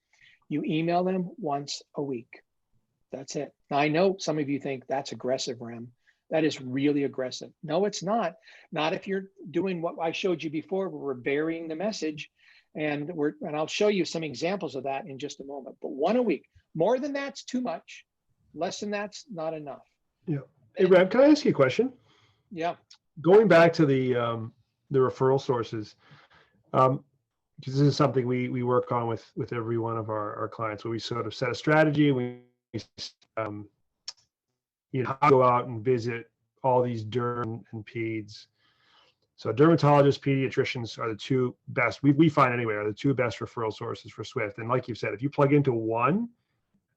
you email them once a week. That's it. Now, I know some of you think that's aggressive, Rem. That is really aggressive. No, it's not. Not if you're doing what I showed you before, where we're burying the message, and I'll show you some examples of that in just a moment. But one a week. More than that's too much. Less than that's not enough. Yeah. Hey, Rem, can I ask you a question? Yeah. Going back to the referral sources, because this is something we work on with every one of our clients, where we sort of set a strategy. We go out and visit all these derm and peds. So dermatologists, pediatricians are the two best, we find anyway, are the two best referral sources for Swift. And like you said, if you plug into one,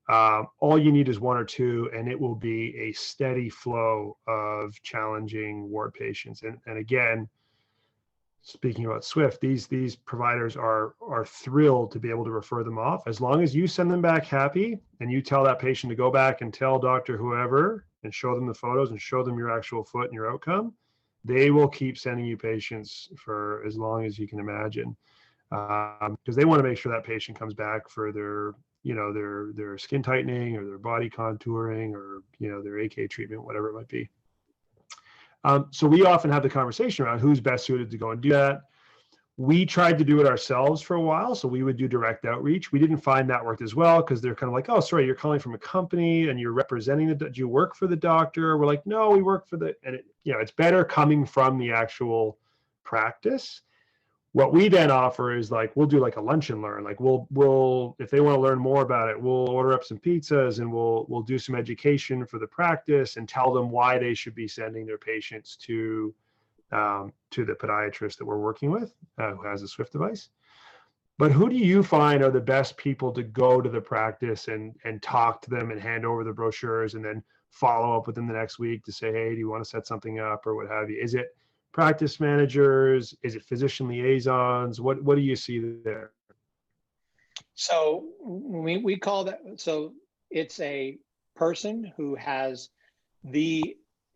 all you need is one or two, and it will be a steady flow of challenging wart patients. And again, speaking about Swift, these providers are thrilled to be able to refer them off. As long as you send them back happy, and you tell that patient to go back and tell doctor whoever, and show them the photos and show them your actual foot and your outcome, they will keep sending you patients for as long as you can imagine, because they want to make sure that patient comes back for their skin tightening, or their body contouring, or their AK treatment, whatever it might be. So we often have the conversation around who's best suited to go and do that. We tried to do it ourselves for a while, so we would do direct outreach. We didn't find that worked as well, because they're kind of like, oh, sorry, you're calling from a company and you're representing do you work for the doctor? We're like, no, we work for it's better coming from the actual practice. What we then offer is, like, we'll do like a lunch and learn. Like we'll if they want to learn more about it, we'll order up some pizzas, and we'll do some education for the practice, and tell them why they should be sending their patients to the podiatrist that we're working with, who has a Swift device. But who do you find are the best people to go to the practice and talk to them and hand over the brochures, and then follow up with them the next week to say, hey, do you want to set something up, or what have you? Is it practice managers? Is it physician liaisons? What do you see there? So we call that, so it's a person who has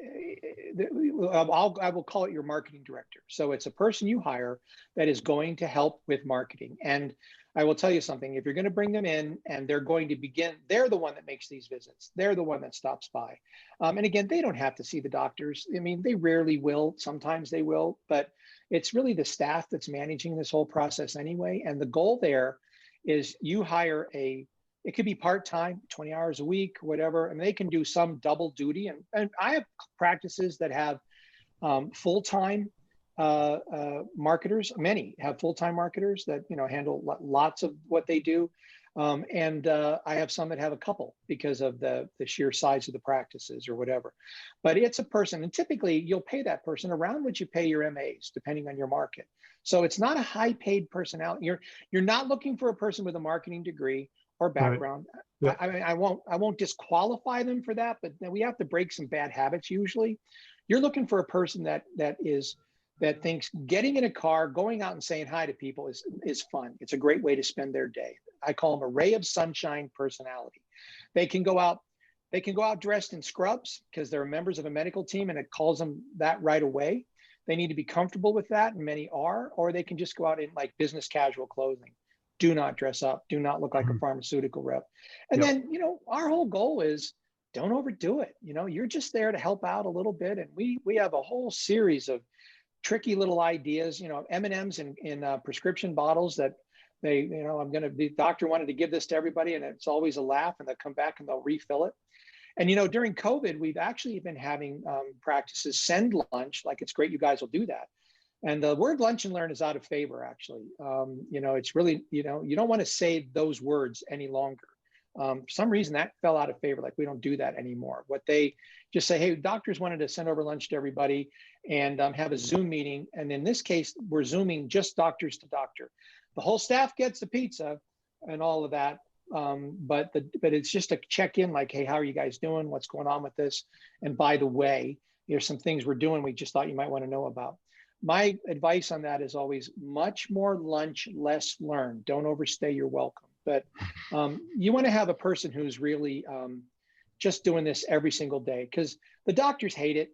I will call it your marketing director. So it's a person you hire that is going to help with marketing. And I will tell you something: if you're going to bring them in and they're going to begin, they're the one that makes these visits. They're the one that stops by. And again, they don't have to see the doctors. I mean, they rarely will. Sometimes they will, but it's really the staff that's managing this whole process anyway. And the goal there is you hire it could be part-time, 20 hours a week, whatever, and they can do some double duty. And I have practices that have full-time marketers. Many have full-time marketers that, you know, handle lots of what they do. And I have some that have a couple because of the sheer size of the practices or whatever. But it's a person, and typically you'll pay that person around what you pay your MAs, depending on your market. So it's not a high-paid personality. You're not looking for a person with a marketing degree or background. Right. I mean, I won't disqualify them for that, but we have to break some bad habits usually. You're looking for a person that thinks getting in a car, going out and saying hi to people is fun. It's a great way to spend their day. I call them a ray of sunshine personality. They can go out dressed in scrubs because they're members of a medical team and it calls them that right away. They need to be comfortable with that, and many are, or they can just go out in like business casual clothing. Do not dress up, do not look like a pharmaceutical rep. And then, you know, our whole goal is don't overdo it. You know, you're just there to help out a little bit. And we have a whole series of tricky little ideas, you know, M&Ms in prescription bottles that they, you know, the doctor wanted to give this to everybody and it's always a laugh, and they'll come back and they'll refill it. And, you know, during COVID, we've actually been having practices send lunch. Like, it's great you guys will do that. And the word lunch and learn is out of favor, actually. You know, it's really, you know, you don't want to say those words any longer. For some reason that fell out of favor. Like, we don't do that anymore. What they just say, hey, doctors wanted to send over lunch to everybody and have a Zoom meeting. And in this case, we're Zooming just doctors to doctor. The whole staff gets the pizza and all of that. But it's just a check-in, like, hey, how are you guys doing? What's going on with this? And by the way, there's some things we're doing we just thought you might want to know about. My advice on that is always much more lunch, less learn. Don't overstay your welcome. But you want to have a person who's really just doing this every single day, because the doctors hate it.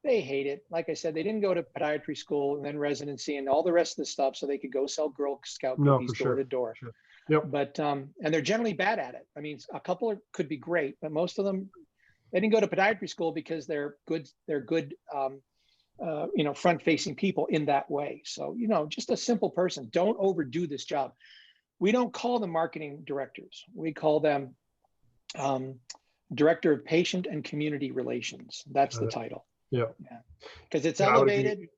They hate it. Like I said, they didn't go to podiatry school and then residency and all the rest of the stuff so they could go sell Girl Scout cookies door to door. Sure. Yep. But and they're generally bad at it. I mean, a couple could be great, but most of them, they didn't go to podiatry school because they're good. You know, front-facing people in that way. So, you know, just a simple person. Don't overdo this job. We don't call them marketing directors. We call them Director of Patient and Community Relations. That's the title. Yeah. Because it's elevated,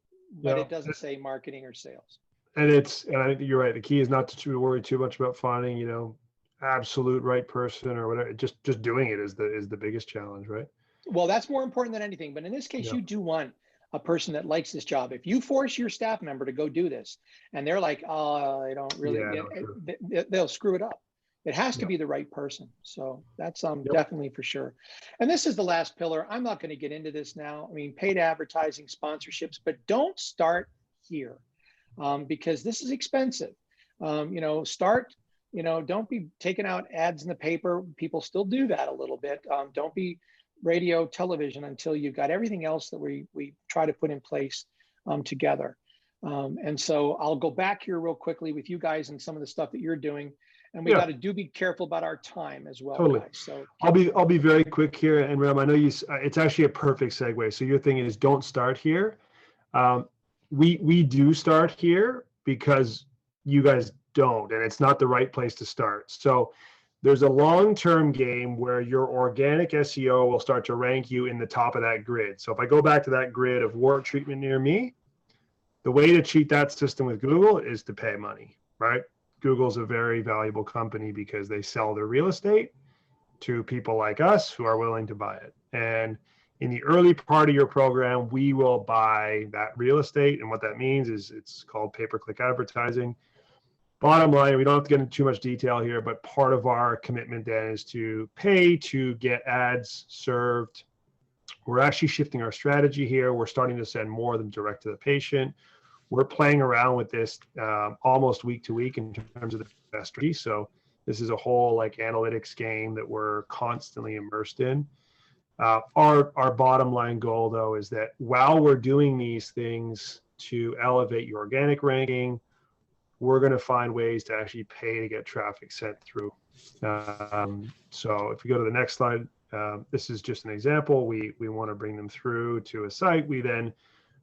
but it doesn't say marketing or sales. And I think you're right. The key is not to worry too much about finding, you know, absolute right person or whatever. Just doing it is the biggest challenge, right? Well, that's more important than anything. But in this case, you do want a person that likes this job. If you force your staff member to go do this and they're like, oh, I don't really they'll screw it up. It has to be the right person. So that's definitely for sure. And this is the last pillar. I'm not going to get into this now. I mean, paid advertising, sponsorships, but don't start here because this is expensive. You know, don't be taking out ads in the paper. People still do that a little bit. Don't be radio, television until you've got everything else that we try to put in place together. And so I'll go back here real quickly with you guys and some of the stuff that you're doing. And we got to be careful about our time as well. Totally. Guys. So I'll be very quick here. And Rem, I know it's actually a perfect segue. So your thing is don't start here. We do start here because you guys don't, and it's not the right place to start. So there's a long-term game where your organic SEO will start to rank you in the top of that grid. So if I go back to that grid of wart treatment near me, the way to cheat that system with Google is to pay money, right? Google's a very valuable company because they sell their real estate to people like us who are willing to buy it. And in the early part of your program, we will buy that real estate. And what that means is it's called pay-per-click advertising. Bottom line, we don't have to get into too much detail here, but part of our commitment then is to pay to get ads served. We're actually shifting our strategy here. We're starting to send more of them direct to the patient. We're playing around with this almost week to week in terms of the strategy. So this is a whole like analytics game that we're constantly immersed in. Our bottom line goal though is that while we're doing these things to elevate your organic ranking, we're going to find ways to actually pay to get traffic sent through. So if you go to the next slide, this is just an example. We want to bring them through to a site. We then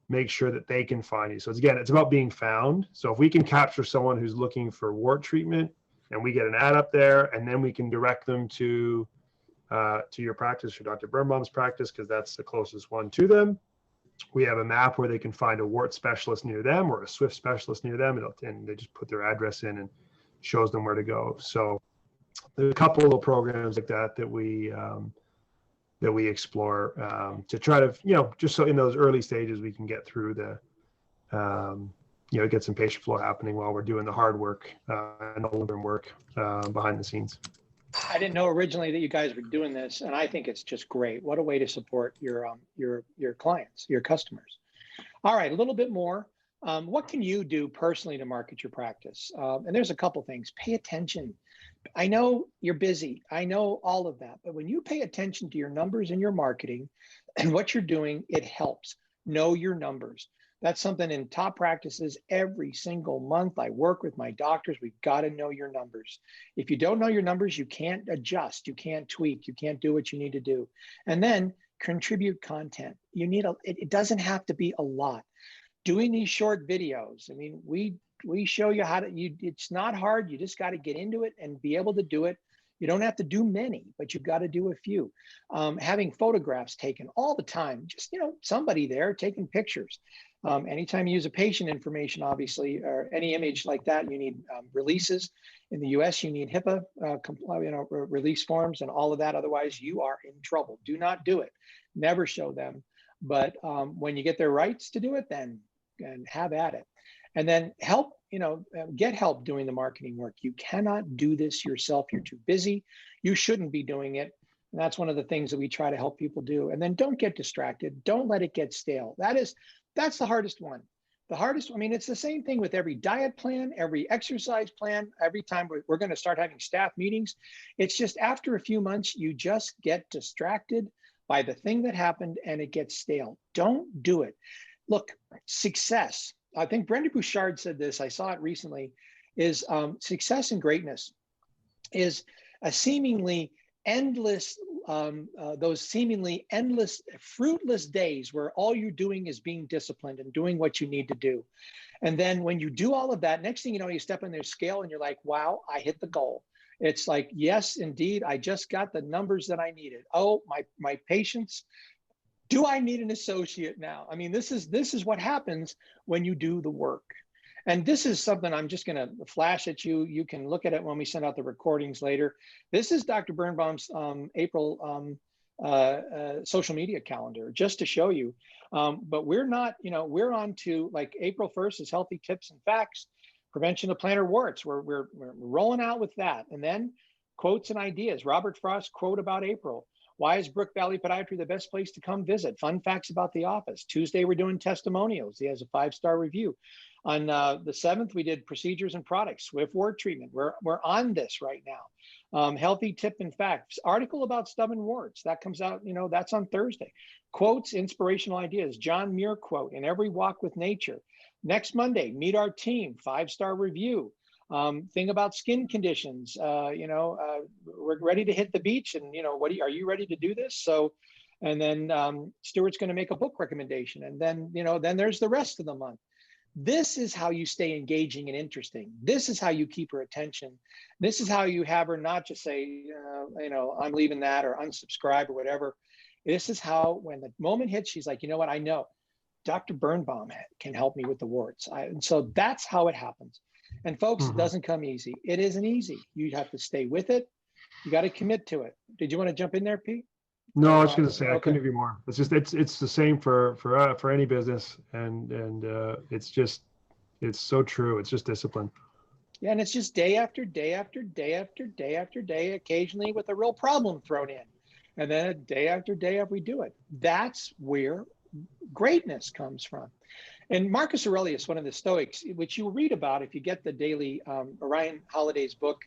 make sure that they can find you. So it's about being found. So if we can capture someone who's looking for wart treatment and we get an ad up there, and then we can direct them to your practice or Dr. Birnbaum's practice, because that's the closest one to them. We have a map where they can find a wart specialist near them or a Swift specialist near them, and they just put their address in and shows them where to go. So there's a couple of programs like that we explore to try to, just so in those early stages we can get through get some patient flow happening while we're doing the hard work and all the work behind the scenes. I didn't know originally that you guys were doing this, and I think it's just great. What a way to support your clients, your customers. All right, a little bit more. What can you do personally to market your practice? And there's a couple things. Pay attention. I know you're busy. I know all of that. But when you pay attention to your numbers and your marketing and what you're doing, it helps. Know your numbers. That's something in top practices every single month. I work with my doctors. We've got to know your numbers. If you don't know your numbers, you can't adjust. You can't tweak. You can't do what you need to do. And then contribute content. It doesn't have to be a lot. Doing these short videos. I mean, we show you how to, it's not hard. You just got to get into it and be able to do it. You don't have to do many, but you've got to do a few. Having photographs taken all the time, just, somebody there taking pictures. Anytime you use a patient information, obviously, or any image like that, you need releases. In the US, you need HIPAA release forms and all of that. Otherwise, you are in trouble. Do not do it. Never show them. But when you get their rights to do it, then and have at it. And then help, get help doing the marketing work. You cannot do this yourself. You're too busy. You shouldn't be doing it. And that's one of the things that we try to help people do. And then don't get distracted. Don't let it get stale. That's the hardest one. The hardest, it's the same thing with every diet plan, every exercise plan, every time we're going to start having staff meetings. It's just after a few months, you just get distracted by the thing that happened and it gets stale. Don't do it. Look, success. I think Brenda Bouchard said this, I saw it recently, is success and greatness is a seemingly endless, those seemingly endless, fruitless days where all you're doing is being disciplined and doing what you need to do. And then when you do all of that, next thing you know, you step on their scale and you're like, wow, I hit the goal. It's like, yes, indeed, I just got the numbers that I needed. Oh, my patients. Do I need an associate now? This is what happens when you do the work. And this is something I'm just going to flash at you. You can look at it when we send out the recordings later. This is Dr. Birnbaum's April social media calendar, just to show you. But we're not, we're on to like April 1st is healthy tips and facts, prevention of plantar warts. We're rolling out with that. And then quotes and ideas. Robert Frost quote about April. Why is Brook Valley Podiatry the best place to come visit? Fun facts about the office. Tuesday, we're doing testimonials. He has a 5-star review. On the 7th, we did procedures and products, Swift wart treatment. We're on this right now. Healthy tip and facts. Article about stubborn warts. That comes out, that's on Thursday. Quotes, inspirational ideas. John Muir quote, in every walk with nature. Next Monday, meet our team, 5-star review. Thing about skin conditions, we're ready to hit the beach and, are you ready to do this? So, and then Stuart's going to make a book recommendation. And then, then there's the rest of the month. This is how you stay engaging and interesting. This is how you keep her attention. This is how you have her not just say, I'm leaving that or unsubscribe or whatever. This is how, when the moment hits, she's like, you know what? I know Dr. Birnbaum can help me with the warts. And so that's how it happens. And folks, It doesn't come easy. It isn't easy. You have to stay with it. You got to commit to it. Did you want to jump in there, Pete? No, I was going to say, okay. I couldn't agree more. It's just, it's the same for any business. And it's so true. It's just discipline. Yeah. And it's just day after day after day after day after day, occasionally with a real problem thrown in. And then day after day, we do it. That's where greatness comes from. And Marcus Aurelius, one of the Stoics, which you'll read about if you get the daily Orion Holiday's book,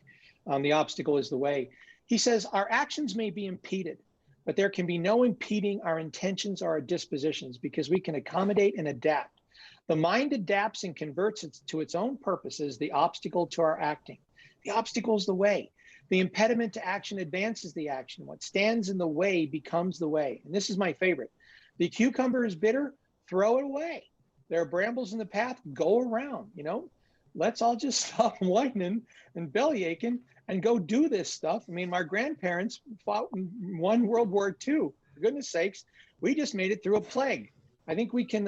The Obstacle is the Way, he says, our actions may be impeded, but there can be no impeding our intentions or our dispositions because we can accommodate and adapt. The mind adapts and converts it to its own purposes, the obstacle to our acting. The obstacle is the way. The impediment to action advances the action. What stands in the way becomes the way. And this is my favorite. The cucumber is bitter, throw it away. there are brambles in the path, go around, let's all just stop whining and belly aching and go do this stuff. I mean, my grandparents fought in World War II. For goodness sakes, we just made it through a plague. I think we can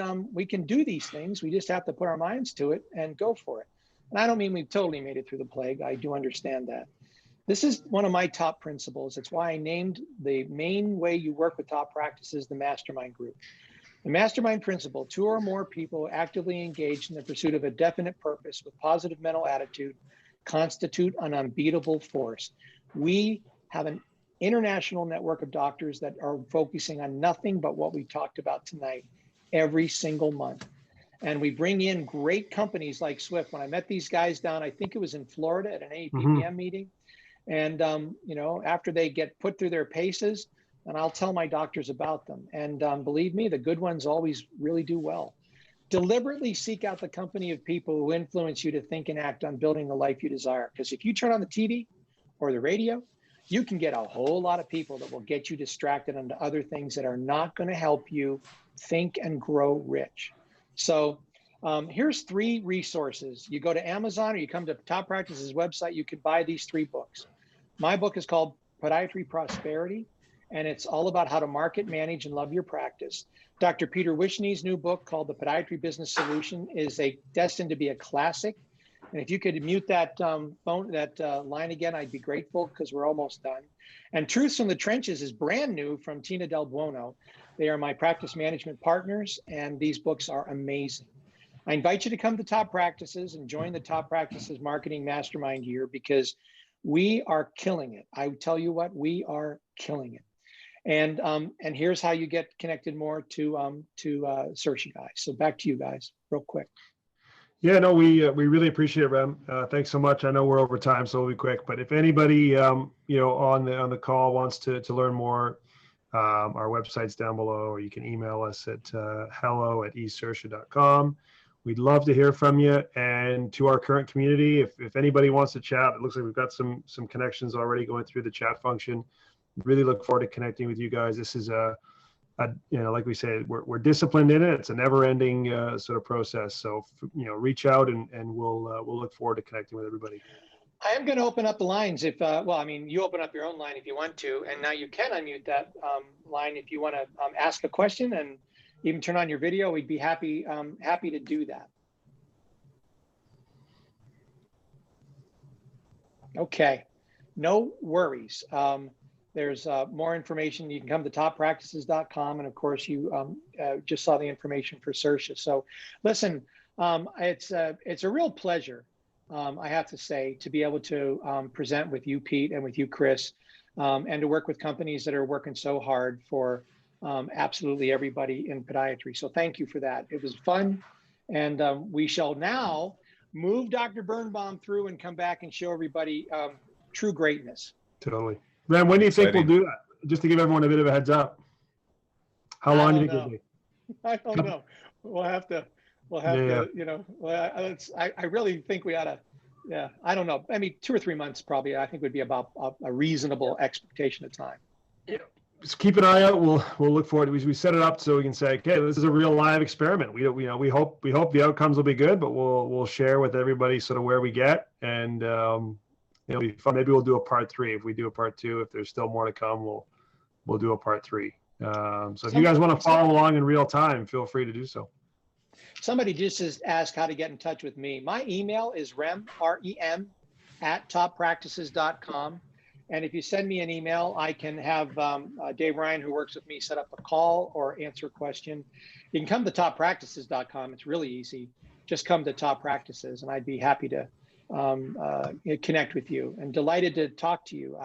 do these things. We just have to put our minds to it and go for it. And I don't mean we've totally made it through the plague. I do understand that. This is one of my top principles. It's why I named the main way you work with top practices the mastermind group. The mastermind principle: 2 or more people actively engaged in the pursuit of a definite purpose with positive mental attitude constitute an unbeatable force. We have an international network of doctors that are focusing on nothing but what we talked about tonight every single month. And we bring in great companies like Swift. When I met these guys down, I think it was in Florida at an APPM meeting. And, after they get put through their paces, and I'll tell my doctors about them. And believe me, the good ones always really do well. Deliberately seek out the company of people who influence you to think and act on building the life you desire. Because if you turn on the TV or the radio, you can get a whole lot of people that will get you distracted onto other things that are not going to help you think and grow rich. So here's 3 resources. You go to Amazon or you come to Top Practice's website, you can buy these 3 books. My book is called Podiatry Prosperity, and it's all about how to market, manage, and love your practice. Dr. Peter Wishney's new book called The Podiatry Business Solution is destined to be a classic. And if you could mute that line again, I'd be grateful, because we're almost done. And Truths from the Trenches is brand new from Tina Del Buono. They are my practice management partners, and these books are amazing. I invite you to come to Top Practices and join the Top Practices Marketing Mastermind here, because we are killing it. I tell you what, we are killing it. And here's how you get connected more to Saorsa guys. So back to you guys, real quick. Yeah, no, we really appreciate it, Rem. Thanks so much. I know we're over time, so we'll be quick. But if anybody on the call wants to learn more, our website's down below, or you can email us at hello@esaorsa.com. We'd love to hear from you. And to our current community, if anybody wants to chat, it looks like we've got some connections already going through the chat function. Really look forward to connecting with you guys. This is like we said, we're disciplined in it. It's a never-ending sort of process. So reach out and we'll look forward to connecting with everybody. I am going to open up the lines if you open up your own line if you want to, and now you can unmute that line if you want to ask a question and even turn on your video. We'd be happy to do that. Okay, no worries. There's more information. You can come to toppractices.com. And of course, you just saw the information for Saorsa. So listen, it's a real pleasure, I have to say, to be able to present with you, Pete, and with you, Chris, and to work with companies that are working so hard for absolutely everybody in podiatry. So thank you for that. It was fun. And we shall now move Dr. Birnbaum through and come back and show everybody true greatness. Totally. Rem, when do you think we'll do that? Just to give everyone a bit of a heads up. How long do you think it'll be? I don't know. We'll have to, I really think we ought to, I don't know. I mean, 2 or 3 months probably, I think would be about a reasonable expectation of time. Yeah. Just keep an eye out. We'll look forward to it. We set it up so we can say, okay, this is a real live experiment. We hope the outcomes will be good, but we'll share with everybody sort of where we get, and it'll be fun. Maybe we'll do a part 3. If we do a part 2, if there's still more to come, we'll do a part 3. So if you guys want to follow along in real time, feel free to do so. Somebody just asked how to get in touch with me. My email is rem, R-E-M, @toppractices.com. And if you send me an email, I can have Dave Ryan, who works with me, set up a call or answer a question. You can come to toppractices.com. It's really easy. Just come to Top Practices, and I'd be happy to connect with you, and delighted to talk to you.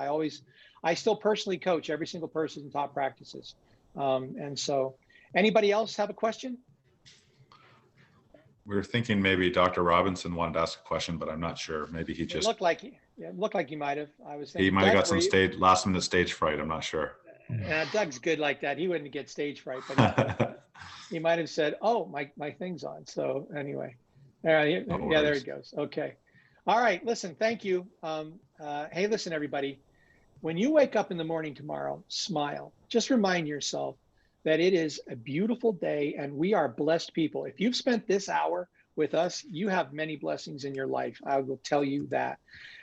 I still personally coach every single person in Top Practices. And so anybody else have a question? We were thinking maybe Dr. Robinson wanted to ask a question, but I'm not sure. Maybe he just looked like he might have. I was thinking he might have got some last minute stage fright. I'm not sure. Doug's good like that. He wouldn't get stage fright, but he might have said, "Oh, my thing's on." So anyway, there it goes. Okay. All right, listen, thank you. Hey, listen, everybody. When you wake up in the morning tomorrow, smile. Just remind yourself that it is a beautiful day and we are blessed people. If you've spent this hour with us, you have many blessings in your life. I will tell you that.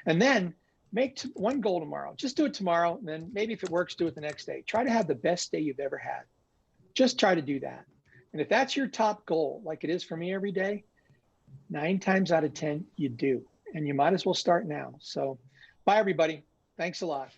And then make one goal tomorrow. Just do it tomorrow. And then maybe if it works, do it the next day. Try to have the best day you've ever had. Just try to do that. And if that's your top goal, like it is for me every day, 9 times out of 10, you do. And you might as well start now. So bye, everybody. Thanks a lot.